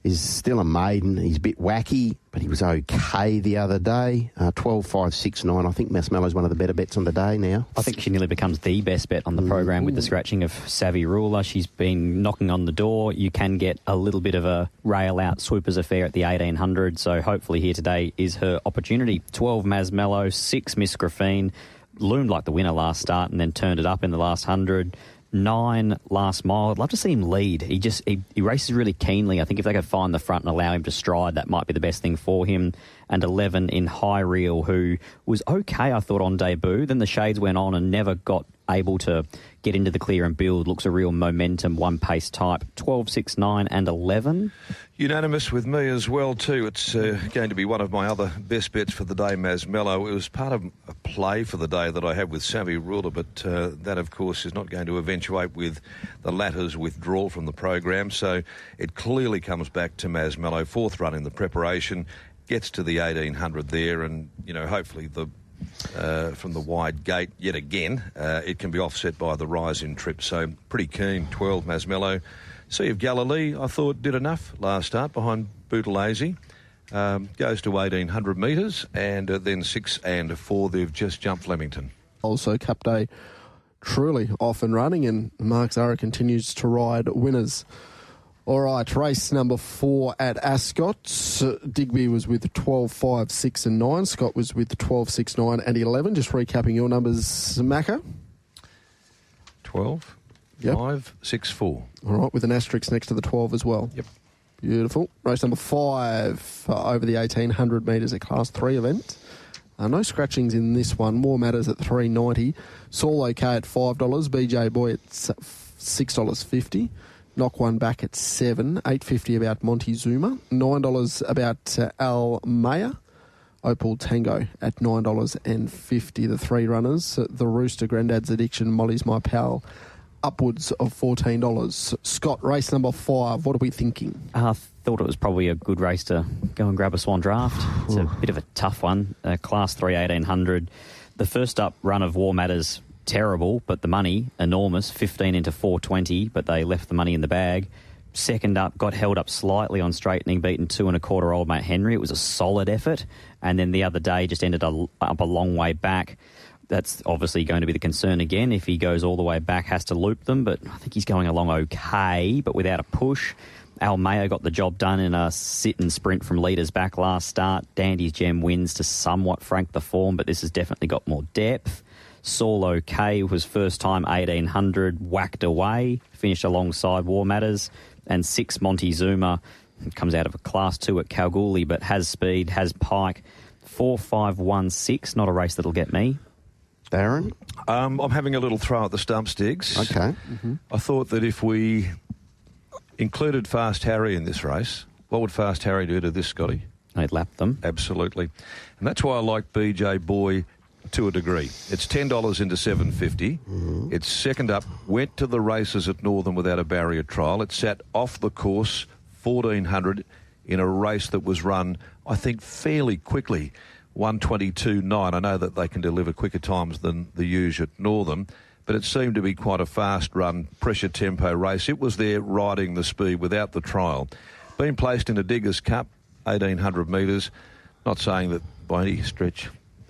is still a maiden. He's a bit wacky, but he was okay the other day. 12, 5, 6, 9. I think Maz Mallow's one of the better bets on the day now. I think she nearly becomes the best bet on the program with the scratching of Savvy Ruler. She's been knocking on the door. You can get a little bit of a rail-out swoopers affair at the 1,800, so hopefully here today is her opportunity. 12 Maz Mallow, 6 Miss Graphene, loomed like the winner last start and then turned it up in the last 100. 9 Last Mile. I'd love to see him lead. He races really keenly. I think if they could find the front and allow him to stride, that might be the best thing for him. And 11 in High Reel, who was okay, I thought, on debut. Then the shades went on and never got able to get into the clear and build. Looks a real momentum, one-pace type. 12, 6, 9 and 11. Unanimous with me as well, too. It's going to be one of my other best bets for the day, Maz Mallow. It was part of a play for the day that I had with Savvy Ruler, but that, of course, is not going to eventuate with the latter's withdrawal from the program. So it clearly comes back to Maz Mallow. 4th run in the preparation, gets to the 1,800 there, and, hopefully from the wide gate yet again, it can be offset by the rise in trip. So pretty keen. 12 Maz Mallow. Sea of Galilee, I thought, did enough last start behind Bootalese. Goes to 1,800 metres, and then 6 and 4, they've just jumped Flemington. Also, Cup Day truly off and running, and Mark Zara continues to ride winners. All right, race number 4 at Ascot. Digby was with 12, 5, 6 and 9. Scott was with 12, 6, 9 and 11. Just recapping your numbers, Macca. 12, 5, 6, 4. All right, with an asterisk next to the 12 as well. Yep. Beautiful. Race number 5 over the 1,800 metres at Class 3 event. No scratchings in this one. More Matters at $3.90. Saul OK at $5. BJ Boy at $6.50. Knock One Back at $7. $8.50 about Montezuma. $9 about Al Maya. Opal Tango at $9.50. The 3 runners. The Rooster, Grandad's Addiction, Molly's My Pal, upwards of $14. Scott, race number 5. What are we thinking? I thought it was probably a good race to go and grab a Swan Draft. It's a bit of a tough one. Class 3, 1,800. The first up run of War Matters, terrible, but the money, enormous. 15 into 420, but they left the money in the bag. Second up, got held up slightly on straightening, beaten 2 1/4 Old Mate Henry. It was a solid effort. And then the other day just ended up a long way back. That's obviously going to be the concern again. If he goes all the way back, has to loop them, but I think he's going along okay, but without a push. Al Mayo got the job done in a sit and sprint from leaders back last start. Dandy's Gem wins to somewhat frank the form, but this has definitely got more depth. Saul OK was first time 1,800, whacked away, finished alongside War Matters. And 6 Montezuma comes out of a Class 2 at Kalgoorlie, but has speed, has pike. 4, 5, 1, 6, not a race that'll get me. Darren? I'm having a little throw at the stump sticks. Okay. I thought that if we included Fast Harry in this race, what would Fast Harry do to this, Scotty? They'd lap them. Absolutely. And that's why I like BJ Boy to a degree. It's $10 into $7.50. It's second up, went to the races at Northern without a barrier trial. It sat off the course 1400 in a race that was run, I think, fairly quickly. 1:22.9. I know that they can deliver quicker times than the Use at Northern, but it seemed to be quite a fast run, pressure tempo race. It was there riding the speed without the trial. Being placed in a Diggers Cup, 1,800 metres. Not saying that by any stretch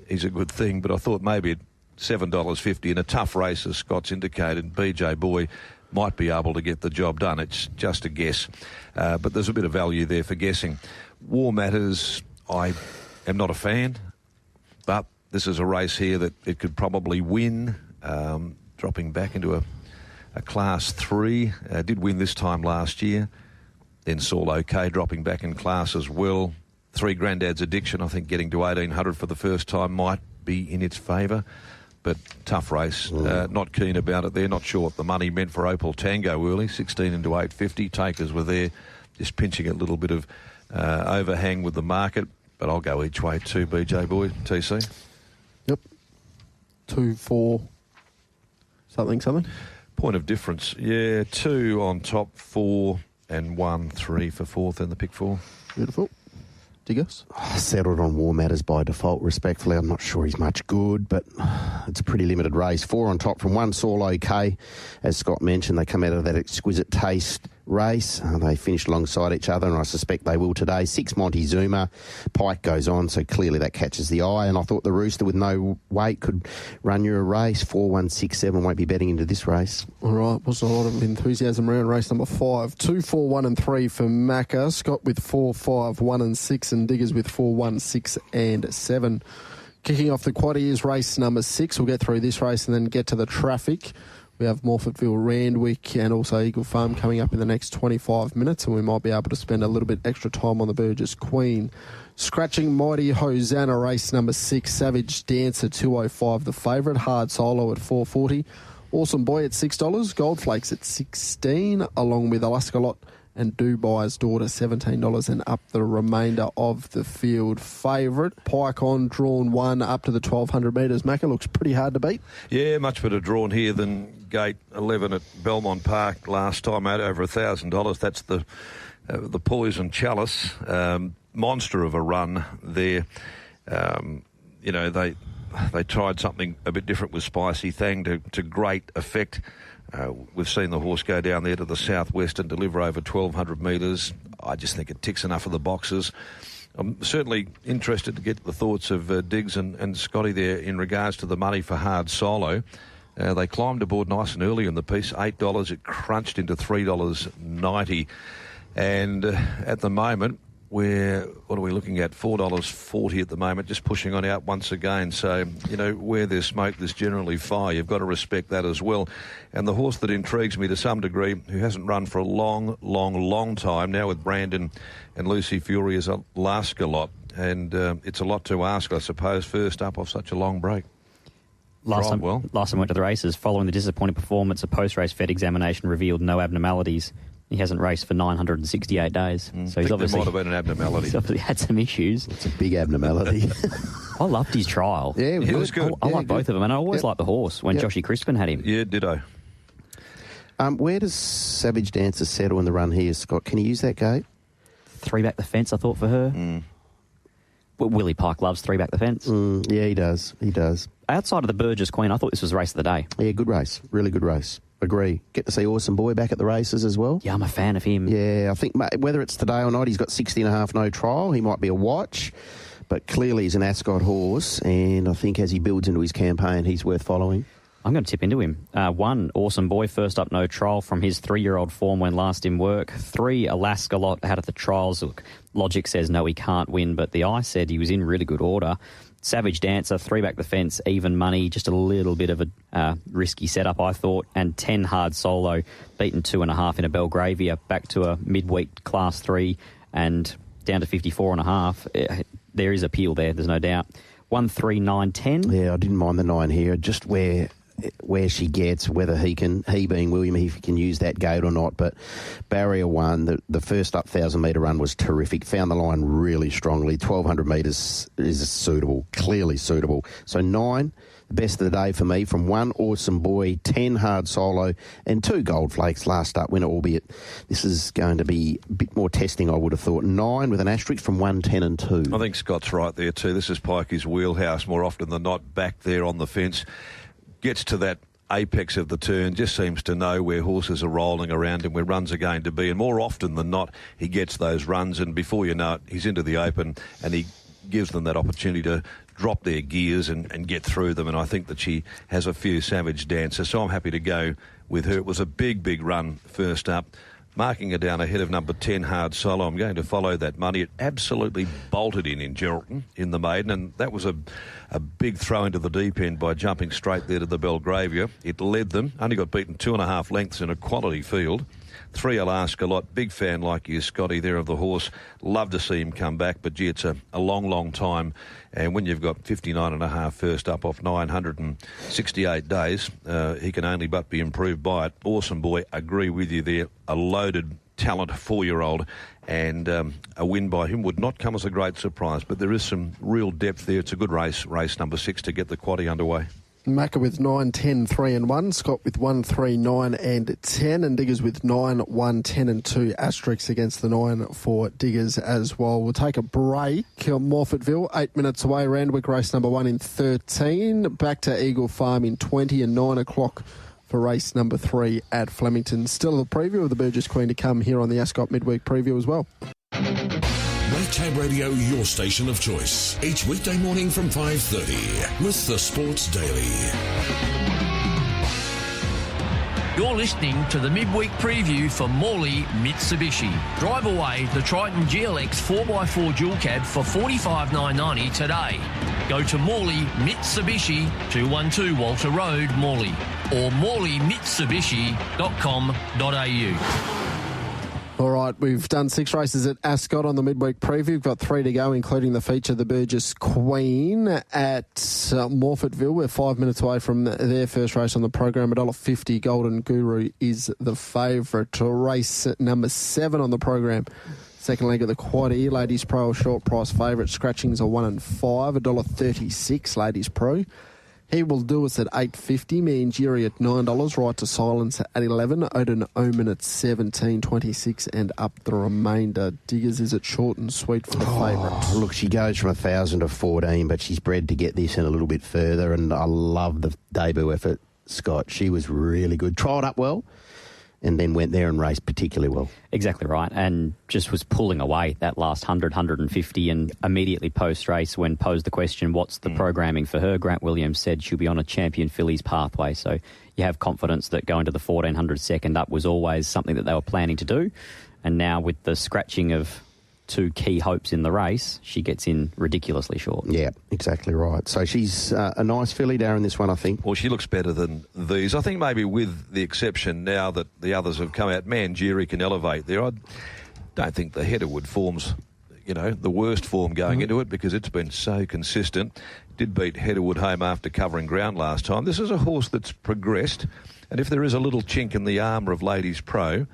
is a good thing, but I thought maybe at $7.50 in a tough race, as Scott's indicated, BJ Boy might be able to get the job done. It's just a guess. But there's a bit of value there for guessing. War Matters, I am not a fan, but this is a race here that it could probably win, dropping back into a Class 3. Did win this time last year. Then Saul OK dropping back in class as well. 3 Grandad's Addiction, I think getting to 1,800 for the first time might be in its favour. But tough race. Not keen about it there. Not sure what the money meant for Opal Tango early. 16 into 850. Takers were there, just pinching a little bit of overhang with the market. But I'll go each way too, BJ Boy. TC? Yep. 2, 4, something. Point of difference. Yeah, 2 on top, 4 and 1, 3 for fourth in the pick 4. Beautiful. Diggers? Settled on War Matters by default, respectfully. I'm not sure he's much good, but it's a pretty limited race. 4 on top from 1, Saul OK. As Scott mentioned, they come out of that exquisite taste race. They finished alongside each other, and I suspect they will today. 6, Montezuma. Pike goes on, so clearly that catches the eye. And I thought the Rooster with no weight could run you a race. 4, 1, 6, 7. Won't be betting into this race. All right. Wasn't a lot of enthusiasm around race number 5. 2, 4, 1 and 3 for Macca. Scott with 4, 5, 1 and 6. And Diggers with 4, 1, 6 and 7. Kicking off the quaddy is race number 6. We'll get through this race and then get to the traffic. We have Morphettville, Randwick and also Eagle Farm coming up in the next 25 minutes, and we might be able to spend a little bit extra time on the Burgess Queen. Scratching Mighty Hosanna, race number 6. Savage Dancer, 205 the favourite. Hard Solo at 440. Awesome Boy at $6. Goldflakes at $16, along with Alaska Lot and Dubai's Daughter, $17, and up the remainder of the field. Favourite, Pike on, drawn 1 up to the 1,200 metres. Macca looks pretty hard to beat. Yeah, much better drawn here than Gate 11 at Belmont Park last time out, over $1,000. That's the Poison Chalice. Monster of a run there. They tried something a bit different with Spicy Thang to great effect. We've seen the horse go down there to the southwest and deliver over 1,200 metres. I just think it ticks enough of the boxes. I'm certainly interested to get the thoughts of Diggs and Scotty there in regards to the money for Hard Solo. They climbed aboard nice and early in the piece, $8. It crunched into $3.90. And at the moment, what are we looking at? $4.40 at the moment, just pushing on out once again. So, where there's smoke, there's generally fire. You've got to respect that as well. And the horse that intrigues me to some degree, who hasn't run for a long time, now with Brandon and Lucy Fury, is Alaska Lot. And it's a lot to ask, I suppose, first up off such a long break. Last time went to the races. Following the disappointing performance, a post-race vet examination revealed no abnormalities. He hasn't raced for 968 days. So he's obviously, there might have been an abnormality. He's obviously had some issues. It's a big abnormality. I loved his trial. Yeah, it was good. I like both of them, and I always liked the horse when Joshy Crispin had him. Yeah, ditto. Where does Savage Dancer settle in the run here, Scott? Can he use that gate? 3 back the fence, I thought, for her. But Willie Pike loves 3 back the fence. Yeah, he does. Outside of the Burgess Queen, I thought this was the race of the day. Yeah, good race. Really good race. Agree. Get to see Awesome Boy back at the races as well. Yeah, I'm a fan of him. Yeah, I think whether it's today or not, he's got 60.5 no trial. He might be a watch, but clearly he's an Ascot horse, and I think as he builds into his campaign, he's worth following. I'm going to tip into him. 1, Awesome Boy, first up, no trial from his 3-year-old form when last in work. 3, Alaska Lot out of the trials. Look, logic says no, he can't win, but the eye said he was in really good order. Savage Dancer, 3 back the fence, even money, just a little bit of a risky setup, I thought. And 10 Hard Solo, beaten 2.5 in a Belgravia, back to a midweek Class 3 and down to 54.5. There is appeal there, there's no doubt. 1, 3, 9, 10. Yeah, I didn't mind the 9 here, just where where she gets, whether he being William, if he can use that gate or not. But barrier 1, the first up 1,000-metre run was terrific. Found the line really strongly. 1,200 metres is suitable, clearly suitable. So 9, the best of the day for me, from 1, Awesome Boy, 10, Hard Solo, and 2, Gold Flakes, last up winner, albeit this is going to be a bit more testing, I would have thought. 9 with an asterisk from 1, 10 and 2. I think Scott's right there too. This is Pikey's wheelhouse more often than not, back there on the fence. Gets to that apex of the turn, just seems to know where horses are rolling around him, where runs are going to be, and more often than not, he gets those runs, and before you know it, he's into the open, and he gives them that opportunity to drop their gears and get through them. And I think that she has a few savage dancers, so I'm happy to go with her. It was a big run first up, marking her down ahead of number 10, Hard Solo. I'm going to follow that money. It absolutely bolted in Geraldton in the maiden, and that was a big throw into the deep end by jumping straight there to the Belgravia. It led them, only got beaten 2.5 lengths in a quality field. 3, I'll ask a lot. Big fan like you, Scotty, there of the horse. Love to see him come back, but gee, it's a long time. And when you've got 59.5 first up off 968 days, he can only but be improved by it. Awesome Boy, agree with you there. A loaded talent 4-year-old, and a win by him would not come as a great surprise, but there is some real depth there. It's a good race number 6 to get the quaddie underway. Macca with 9, 10, 3 and 1. Scott with 1, 3, 9 and 10. And Diggers with 9, 1, 10 and 2. Asterisks against the 9 for Diggers as well. We'll take a break. Morfettville, 8 minutes away. Randwick race number 1 in 13. Back to Eagle Farm in 20 and 9 o'clock for race number 3 at Flemington. Still a preview of the Burgess Queen to come here on the Ascot Midweek Preview as well. Tab Radio, your station of choice. Each weekday morning from 5:30 with the Sports Daily. You're listening to the midweek preview for Morley Mitsubishi. Drive away the Triton GLX 4x4 dual cab for $45,990 today. Go to Morley Mitsubishi, 212 Walter Road, Morley, or morleymitsubishi.com.au. All right, we've done 6 races at Ascot on the midweek preview. We've got 3 to go, including the feature, the Burgess Queen at Morfettville. We're 5 minutes away from their first race on the program. $1.50 Golden Guru is the favourite. Race number 7 on the program. Second leg of the quaddie. Ladies Pro, a short price favourite. Scratchings are 1 and 5. $1.36 Ladies Pro. He will do us at $8.50. Manjiri at $9. Right to Silence at $11. Odin Omen at $17.26 and up the remainder. Diggers, is it short and sweet for the favourite? Look, she goes from 1,000 to 14, but she's bred to get this in a little bit further, and I love the debut effort, Scott. She was really good. Trialled up well, and then went there and raced particularly well. Exactly right, and just was pulling away that last 100, 150, and immediately post-race, when posed the question, what's the programming for her, Grant Williams said she'll be on a champion fillies pathway, so you have confidence that going to the 1,400 second up was always something that they were planning to do, and now with the scratching of 2 key hopes in the race, she gets in ridiculously short. Yeah, exactly right. So she's a nice filly, Darren, this one, I think. Well, she looks better than these. I think maybe with the exception now that the others have come out, Manjiri can elevate there. I don't think the Heatherwood form's, the worst form going into it, because it's been so consistent. Did beat Heatherwood home after covering ground last time. This is a horse that's progressed, and if there is a little chink in the armour of Ladies Pro,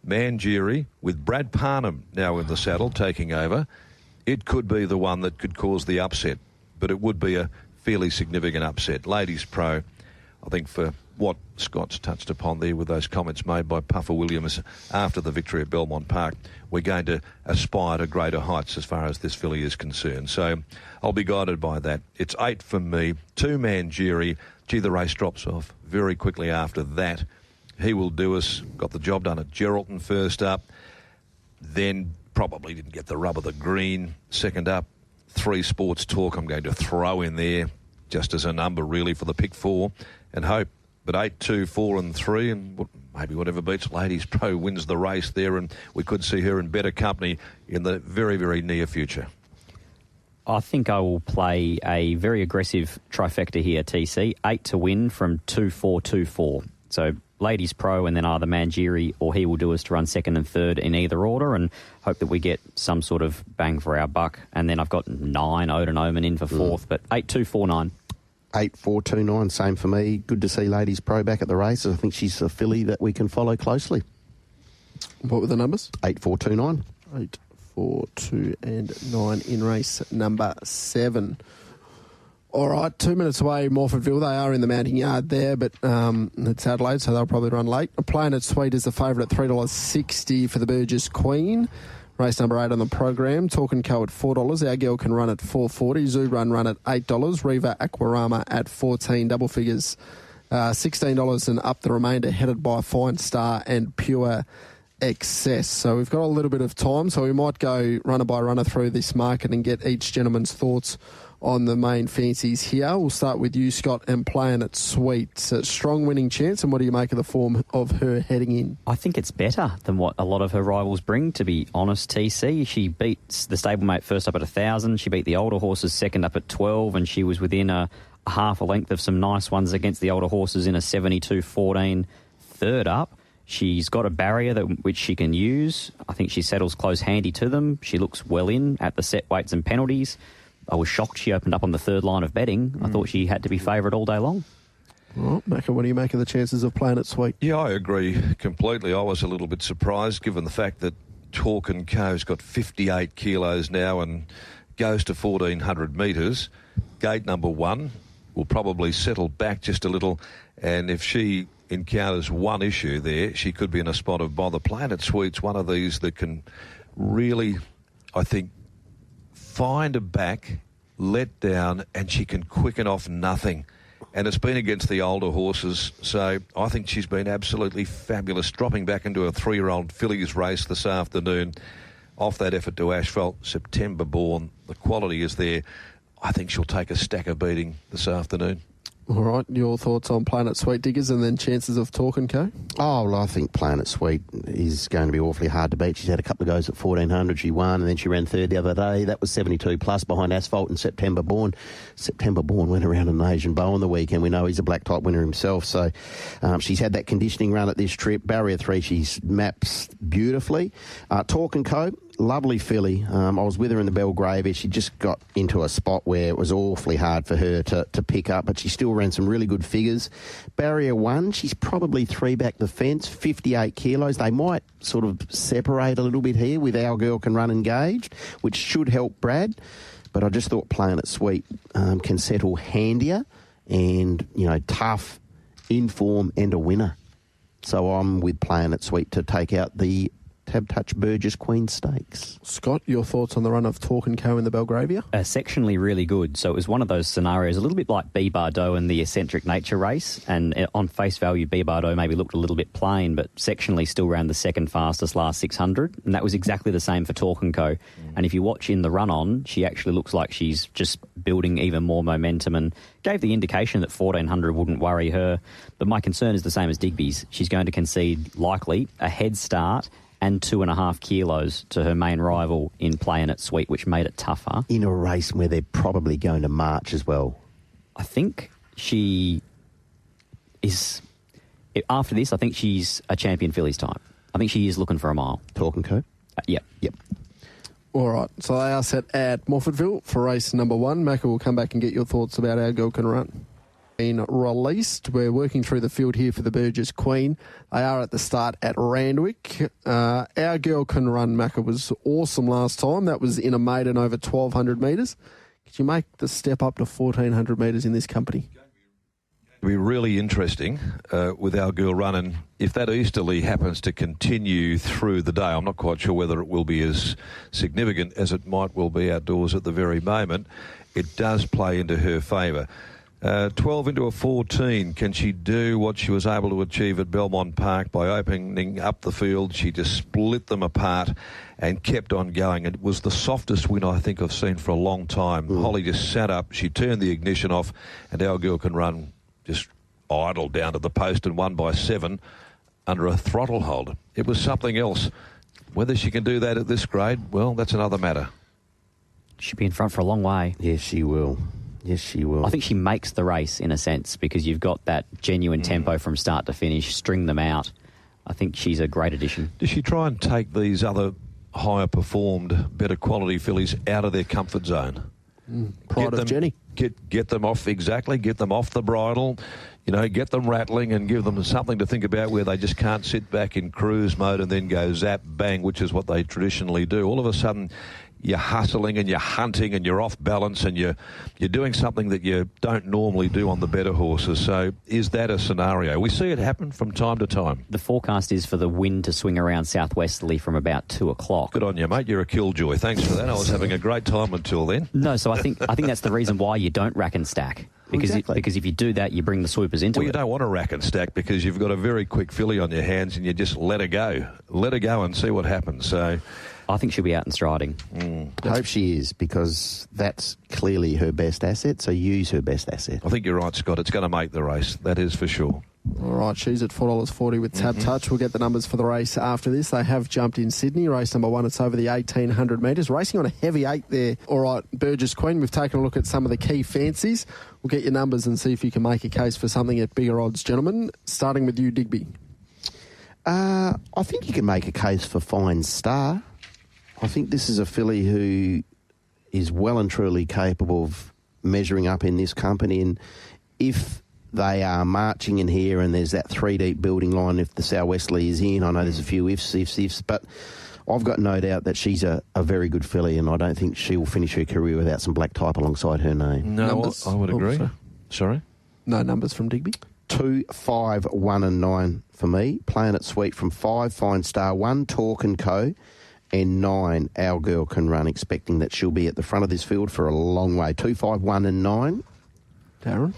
Manjiri, with Brad Parnham now in the saddle taking over, it could be the one that could cause the upset, but it would be a fairly significant upset. Ladies Pro, I think, for what Scott's touched upon there with those comments made by Puffer Williams after the victory at Belmont Park, we're going to aspire to greater heights as far as this filly is concerned. So I'll be guided by that. It's 8 for me, 2 Manjiri. Gee, the race drops off very quickly after that. He will do us. Got the job done at Geraldton first up. Then probably didn't get the rub of the green. Second up, 3 Sports Talk I'm going to throw in there just as a number really for the pick 4 and hope. But 8, 2, 4 and 3 and maybe whatever beats Ladies Pro wins the race there, and we could see her in better company in the very, very near future. I think I will play a very aggressive trifecta here, TC. 8 to win from 2, 4, 2, 4. So Ladies Pro and then either Manjiri or He Will Do Us to run second and third in either order, and hope that we get some sort of bang for our buck. And then I've got 9 Odin Omen in for fourth, but 8, 2, 4, 9. 8429, same for me. Good to see Ladies Pro back at the races. I think she's a filly that we can follow closely. What were the numbers? 8429. 8, 4, 2 and 9 in race number 7. All right, 2 minutes away, Morfordville. They are in the mounting yard there, but it's Adelaide, so they'll probably run late. Playing It Sweet is the favourite at $3.60 for the Burgess Queen. Race number 8 on the program. Talk & Co at $4. Our Girl Can Run at $4.40. Zoo Run at $8. Riva Aquarama at $14. Double figures $16 and up the remainder, headed by Fine Star and Pure Excess. So we've got a little bit of time, so we might go runner by runner through this market and get each gentleman's thoughts on the main fancies here. We'll start with you, Scott, and Playing It Sweet. Strong winning chance, and what do you make of the form of her heading in? I think it's better than what a lot of her rivals bring, to be honest, TC. She beats the stablemate first up at 1,000. She beat the older horses second up at 12, and she was within a half a length of some nice ones against the older horses in a 72-14 third up. She's got a barrier which she can use. I think she settles close handy to them. She looks well in at the set weights and penalties. I was shocked she opened up on the third line of betting. I thought she had to be favourite all day long. Well, Macca, what do you make of the chances of Playing It Sweet? Yeah, I agree completely. I was a little bit surprised given the fact that Talk & Co.'s got 58 kilos now and goes to 1,400 metres. Gate number 1 will probably settle back just a little, and if she encounters one issue there, she could be in a spot of bother. Playing It Sweet's one of these that can really, I think, find a back, let down, and she can quicken off nothing. And it's been against the older horses, so I think she's been absolutely fabulous, dropping back into a 3-year-old fillies race this afternoon. Off that effort to asphalt, September born, the quality is there. I think she'll take a stack of beating this afternoon. All right, your thoughts on Playing It Sweet, Diggers, and then chances of Talk & Co? Oh, well, I think Playing It Sweet is going to be awfully hard to beat. She's had a couple of goes at 1,400. She won, and then she ran third the other day. That was 72 plus behind Asphalt and September Born. September Born went around an Asian Bow on the weekend. We know he's a black type winner himself. So she's had that conditioning run at this trip. Barrier 3, she's maps beautifully. Talk & Co. Lovely filly. I was with her in the Belgravia. She just got into a spot where it was awfully hard for her to pick up, but she still ran some really good figures. Barrier 1, she's probably 3 back the fence, 58 kilos. They might sort of separate a little bit here with Our Girl Can Run engaged, which should help Brad. But I just thought Playing It Sweet can settle handier and, tough, in form and a winner. So I'm with Playing It Sweet to take out the Tab Touch Burgess Queen Stakes. Scott, your thoughts on the run of Talk & Co in the Belgravia? Sectionally really good. So it was one of those scenarios, a little bit like B. Bardot in the Eccentric Nature race. And on face value, B. Bardot maybe looked a little bit plain, but sectionally still ran the second fastest last 600. And that was exactly the same for Talk & Co. And if you watch in the run-on, she actually looks like she's just building even more momentum and gave the indication that 1,400 wouldn't worry her. But my concern is the same as Digby's. She's going to concede, likely, a head start and 2.5 kilos to her main rival in Playing It Sweet, which made it tougher. In a race where they're probably going to march as well. I think she is... After this, I think she's a champion fillies type. I think she is looking for a mile. Talk & Co? Yep. All right, so they are set at Morfordville for race number 1. Macca will come back and get your thoughts about Our Girl Can Run. Been released. We're working through the field here for the Burgess Queen. They are at the start at Randwick. Our Girl Can Run, Macca, was awesome last time. That was in a maiden over 1,200 metres. Could you make the step up to 1,400 metres in this company? It'll be really interesting with Our Girl Run, and if that easterly happens to continue through the day, I'm not quite sure whether it will be as significant as it might well be outdoors at the very moment. It does play into her favour. 12 into a 14. Can she do what she was able to achieve at Belmont Park by opening up the field? She just split them apart and kept on going. It was the softest win I think I've seen for a long time. Holly just sat up, she turned the ignition off, and Our Girl Can Run just idled down to the post and won by 7 under a throttle hold. It was something else. Whether she can do that at this grade, well, that's another matter. She'll be in front for a long way. Yes, she will. Yes, she will. I think she makes the race in a sense because you've got that genuine tempo from start to finish, string them out. I think she's a great addition. Does she try and take these other higher performed, better quality fillies out of their comfort zone? Pride of Jenny. Get them off, exactly. Get them off the bridle. You know, get them rattling and give them something to think about where they just can't sit back in cruise mode and then go zap, bang, which is what they traditionally do. All of a sudden, you're hustling and you're hunting and you're off balance and you're doing something that you don't normally do on the better horses. So is that a scenario? We see it happen from time to time. The forecast is for the wind to swing around southwesterly from about 2 o'clock. Good on you, mate. You're a killjoy. Thanks for that. I was having a great time until then. No, so I think that's the reason why you don't rack and stack. Because if you do that, you bring the swoopers into it. Well, you don't want to rack and stack because you've got a very quick filly on your hands and you just let her go. Let her go and see what happens. So I think she'll be out and striding. I hope she is, because that's clearly her best asset, so use her best asset. I think you're right, Scott. It's going to make the race. That is for sure. All right, she's at $4.40 with Tab Touch. We'll get the numbers for the race after this. They have jumped in Sydney. Race number 1, it's over the 1,800 metres. Racing on a heavy 8 there. All right, Burgess Queen, we've taken a look at some of the key fancies. We'll get your numbers and see if you can make a case for something at bigger odds, gentlemen. Starting with you, Digby. I think you can make a case for Fine Star. I think this is a filly who is well and truly capable of measuring up in this company, and if they are marching in here and there's that 3-deep building line, if the southwesterly is in, I know there's a few ifs, but I've got no doubt that she's a very good filly, and I don't think she will finish her career without some black type alongside her name. No, numbers? I would agree. Sorry? No numbers from Digby? 2, 5, 1 and 9 for me. Playing it sweet from 5, Fine Star, 1, Talk and Co, and 9, Our Girl Can Run, expecting that she'll be at the front of this field for a long way. 2, 5, 1 and 9. Darren?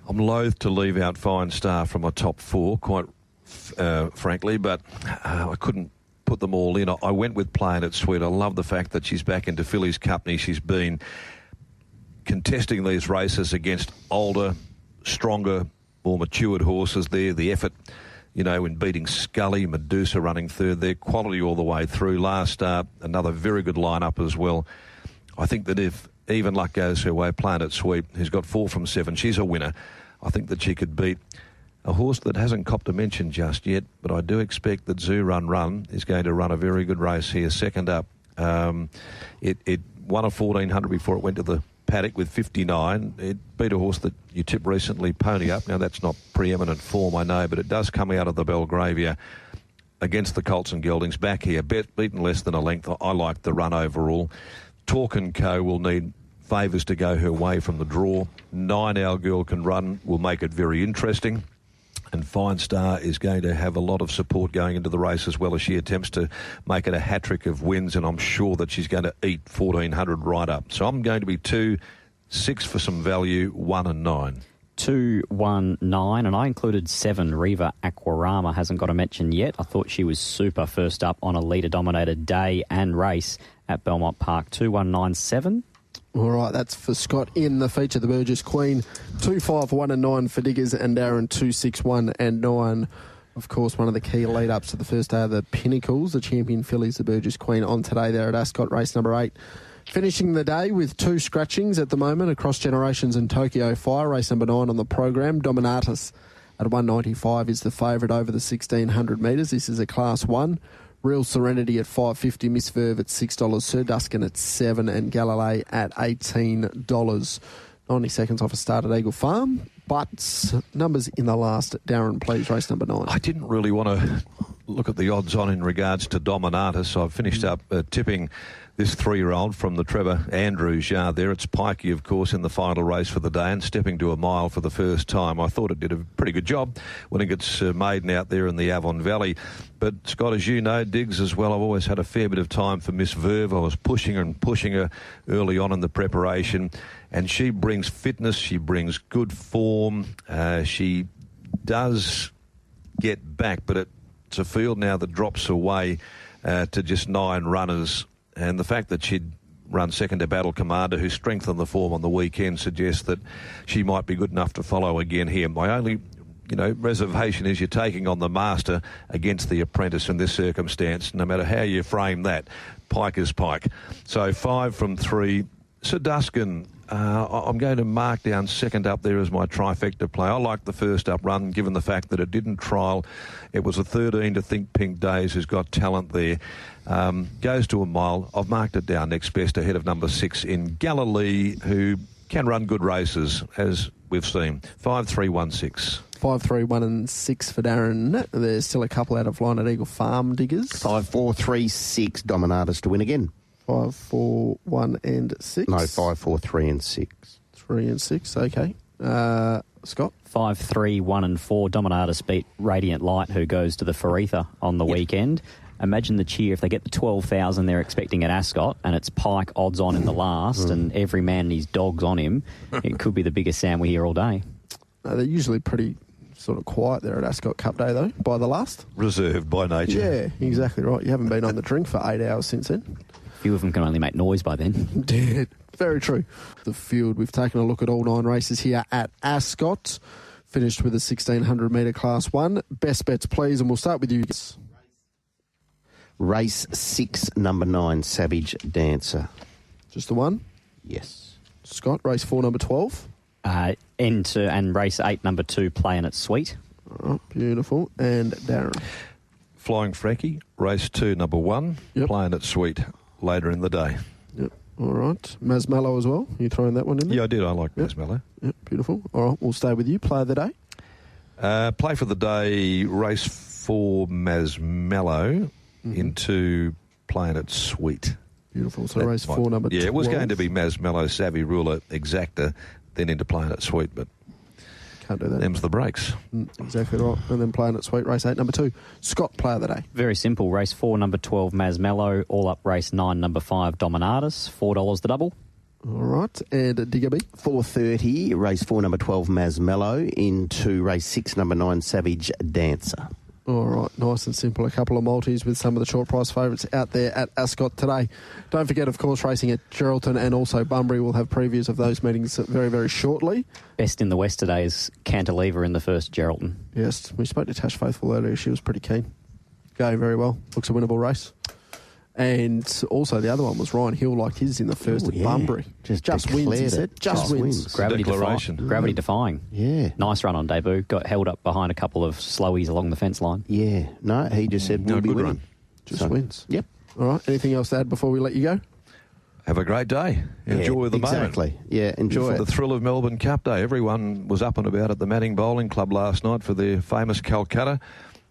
I'm loath to leave out Fine Star from my top 4, quite frankly, but I couldn't put them all in. I went with Playing It Sweet. I love the fact that she's back into Philly's company. She's been contesting these races against older, stronger, more matured horses there. The effort, you know, in beating Scully, Medusa running third there, quality all the way through. Last start, another very good lineup as well. I think that if even luck goes her way, Playing It Sweet, who's got 4 from 7, she's a winner. I think that she could beat a horse that hasn't copped a mention just yet, but I do expect that Zoo Run Run is going to run a very good race here. Second up, it won a 1,400 before it went to the paddock with 59. It beat a horse that you tipped recently, Pony Up. Now, that's not preeminent form, I know, but it does come out of the Belgravia against the Colts and Geldings back here. Beaten less than a length. I like the run overall. Talk and Co will need favours to go her way from the draw. 9, Our Girl Can Run will make it very interesting. And Fine Star is going to have a lot of support going into the race as well as she attempts to make it a hat-trick of wins, and I'm sure that she's going to eat 1,400 right up. So I'm going to be 2, 6 for some value, 1 and 9. 2, 1, 9, and I included 7. Riva Aquarama hasn't got a mention yet. I thought she was super first up on a leader-dominated day and race at Belmont Park. 2, 1, 9, 7. All right, that's for Scott in the feature, the Burgess Queen. 2, 5, 1 and 9 for Diggers, and Darren 2, 6, 1 and 9. Of course, one of the key lead-ups to the first day of the Pinnacles, the champion fillies, the Burgess Queen, on today there at Ascot, race number 8. Finishing the day with 2 scratchings at the moment across Generations and Tokyo Fire, race number 9 on the program. Dominatus at 195 is the favourite over the 1,600 metres. This is a Class 1. Real Serenity at $5.50, Miss Verve at $6, Sir Duskin at $7, and Galilei at $18. 90 seconds off a start at Eagle Farm. But numbers in the last. Darren, please, race number 9. I didn't really want to look at the odds on in regards to Dominatus. So I've finished up tipping this 3-year-old from the Trevor Andrews yard there. It's Pikey, of course, in the final race for the day and stepping to a mile for the first time. I thought it did a pretty good job when it gets maiden out there in the Avon Valley. But, Scott, as you know, Diggs as well, I've always had a fair bit of time for Miss Verve. I was pushing her early on in the preparation, and she brings fitness, she brings good form. She does get back, but it's a field now that drops away to just 9 runners. And the fact that she'd run second to Battle Commander, who strengthened the form on the weekend, suggests that she might be good enough to follow again here. My only, reservation is you're taking on the master against the apprentice in this circumstance. No matter how you frame that, Pike is Pike. So 5 from 3. Sir Duskin, I'm going to mark down second up there as my trifecta play. I like the first up run, given the fact that it didn't trial. It was a 13 to Think Pink Days, who's got talent there. Goes to a mile. I've marked it down next best ahead of number 6 in Galilee, who can run good races, as we've seen. 5-3-1-6. 5-3-1-6 for Darren. There's still a couple out of line at Eagle Farm, Diggers. 5-4-3-6, Dominatus to win again. 5-4-1-6. No, 5-4-3-6. 3-6, okay. Scott? 5-3-1-4. Dominatus beat Radiant Light, who goes to the Faritha on the weekend. Imagine the cheer if they get the 12,000 they're expecting at Ascot, and it's Pike odds on in the last, and every man and his dog's on him. It could be the biggest sound we hear all day. They're usually pretty sort of quiet there at Ascot Cup Day, though, by the last. Reserved by nature. Yeah, exactly right. You haven't been on the drink for 8 hours since then. A few of them can only make noise by then. Yeah, very true. The field, we've taken a look at all 9 races here at Ascot. Finished with a 1,600 metre Class 1. Best bets, please, and we'll start with you. Race 6, number 9, Savage Dancer. Just the one? Yes. Scott, race 4, number 12. And race 8, number 2, Playing It Sweet. Oh, beautiful. And Darren. Flying Frankie, race 2, number 1, Playing It Sweet, later in the day. Yep. All right. Masmallow as well. You throwing that one in there? Yeah, I did. I like Masmallow. Yep, beautiful. All right, we'll stay with you. Play of the day? Play for the day, race 4, Masmallow, into Playing It Sweet. Beautiful. So race 4, number 12. Yeah, it was going to be Masmallow, Savvy Ruler, Exacta, then into Playing It Sweet, but can't do that. Them's the breaks. Exactly right. And then Playing It Sweet, race 8, number 2. Scott, play of the day. Very simple. Race 4, number 12, Masmallow. All up race 9, number 5, Dominatus. $4 the double. All right. And Digby? 4.30, race 4, number 12, Masmallow, into race 6, number 9, Savage Dancer. All right, nice and simple. A couple of multis with some of the short price favourites out there at Ascot today. Don't forget, of course, racing at Geraldton and also Bunbury. We'll have previews of those meetings very, very shortly. Best in the West today is Cantilever in the first Geraldton. Yes, we spoke to Tash Faithfull earlier. She was pretty keen. Going very well. Looks a winnable race. And also the other one was Ryan Hill liked his in the first at Bunbury. Just wins, he said. Just wins. Gravity defying. Yeah. Nice run on debut. Got held up behind a couple of slowies along the fence line. Yeah. No, he just said we'll be winning. Run. Just wins. Yep. All right. Anything else to add before we let you go? Have a great day. Enjoy the moment. Exactly. Yeah, enjoy it. The thrill of Melbourne Cup Day. Everyone was up and about at the Manning Bowling Club last night for their famous Calcutta.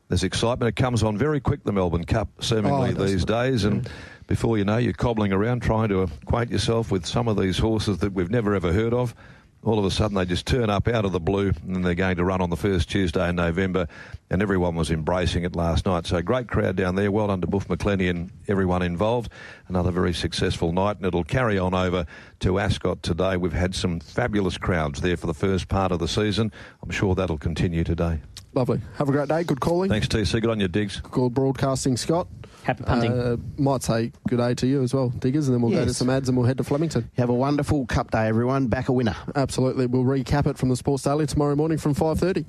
There's excitement. It comes on very quick, the Melbourne Cup, seemingly these days. And before you know, you're cobbling around trying to acquaint yourself with some of these horses that we've never ever heard of. All of a sudden, they just turn up out of the blue, and they're going to run on the first Tuesday in November, and everyone was embracing it last night. So great crowd down there. Well done to Buff McClenny and everyone involved. Another very successful night, and it'll carry on over to Ascot today. We've had some fabulous crowds there for the first part of the season. I'm sure that'll continue today. Lovely. Have a great day. Good calling. Thanks, TC. Good on your digs. Good broadcasting, Scott. Happy punting. Might say good day to you as well, Diggers, and then we'll go to some ads and we'll head to Flemington. Have a wonderful Cup Day, everyone. Back a winner. Absolutely. We'll recap it from the Sports Daily tomorrow morning from 5:30.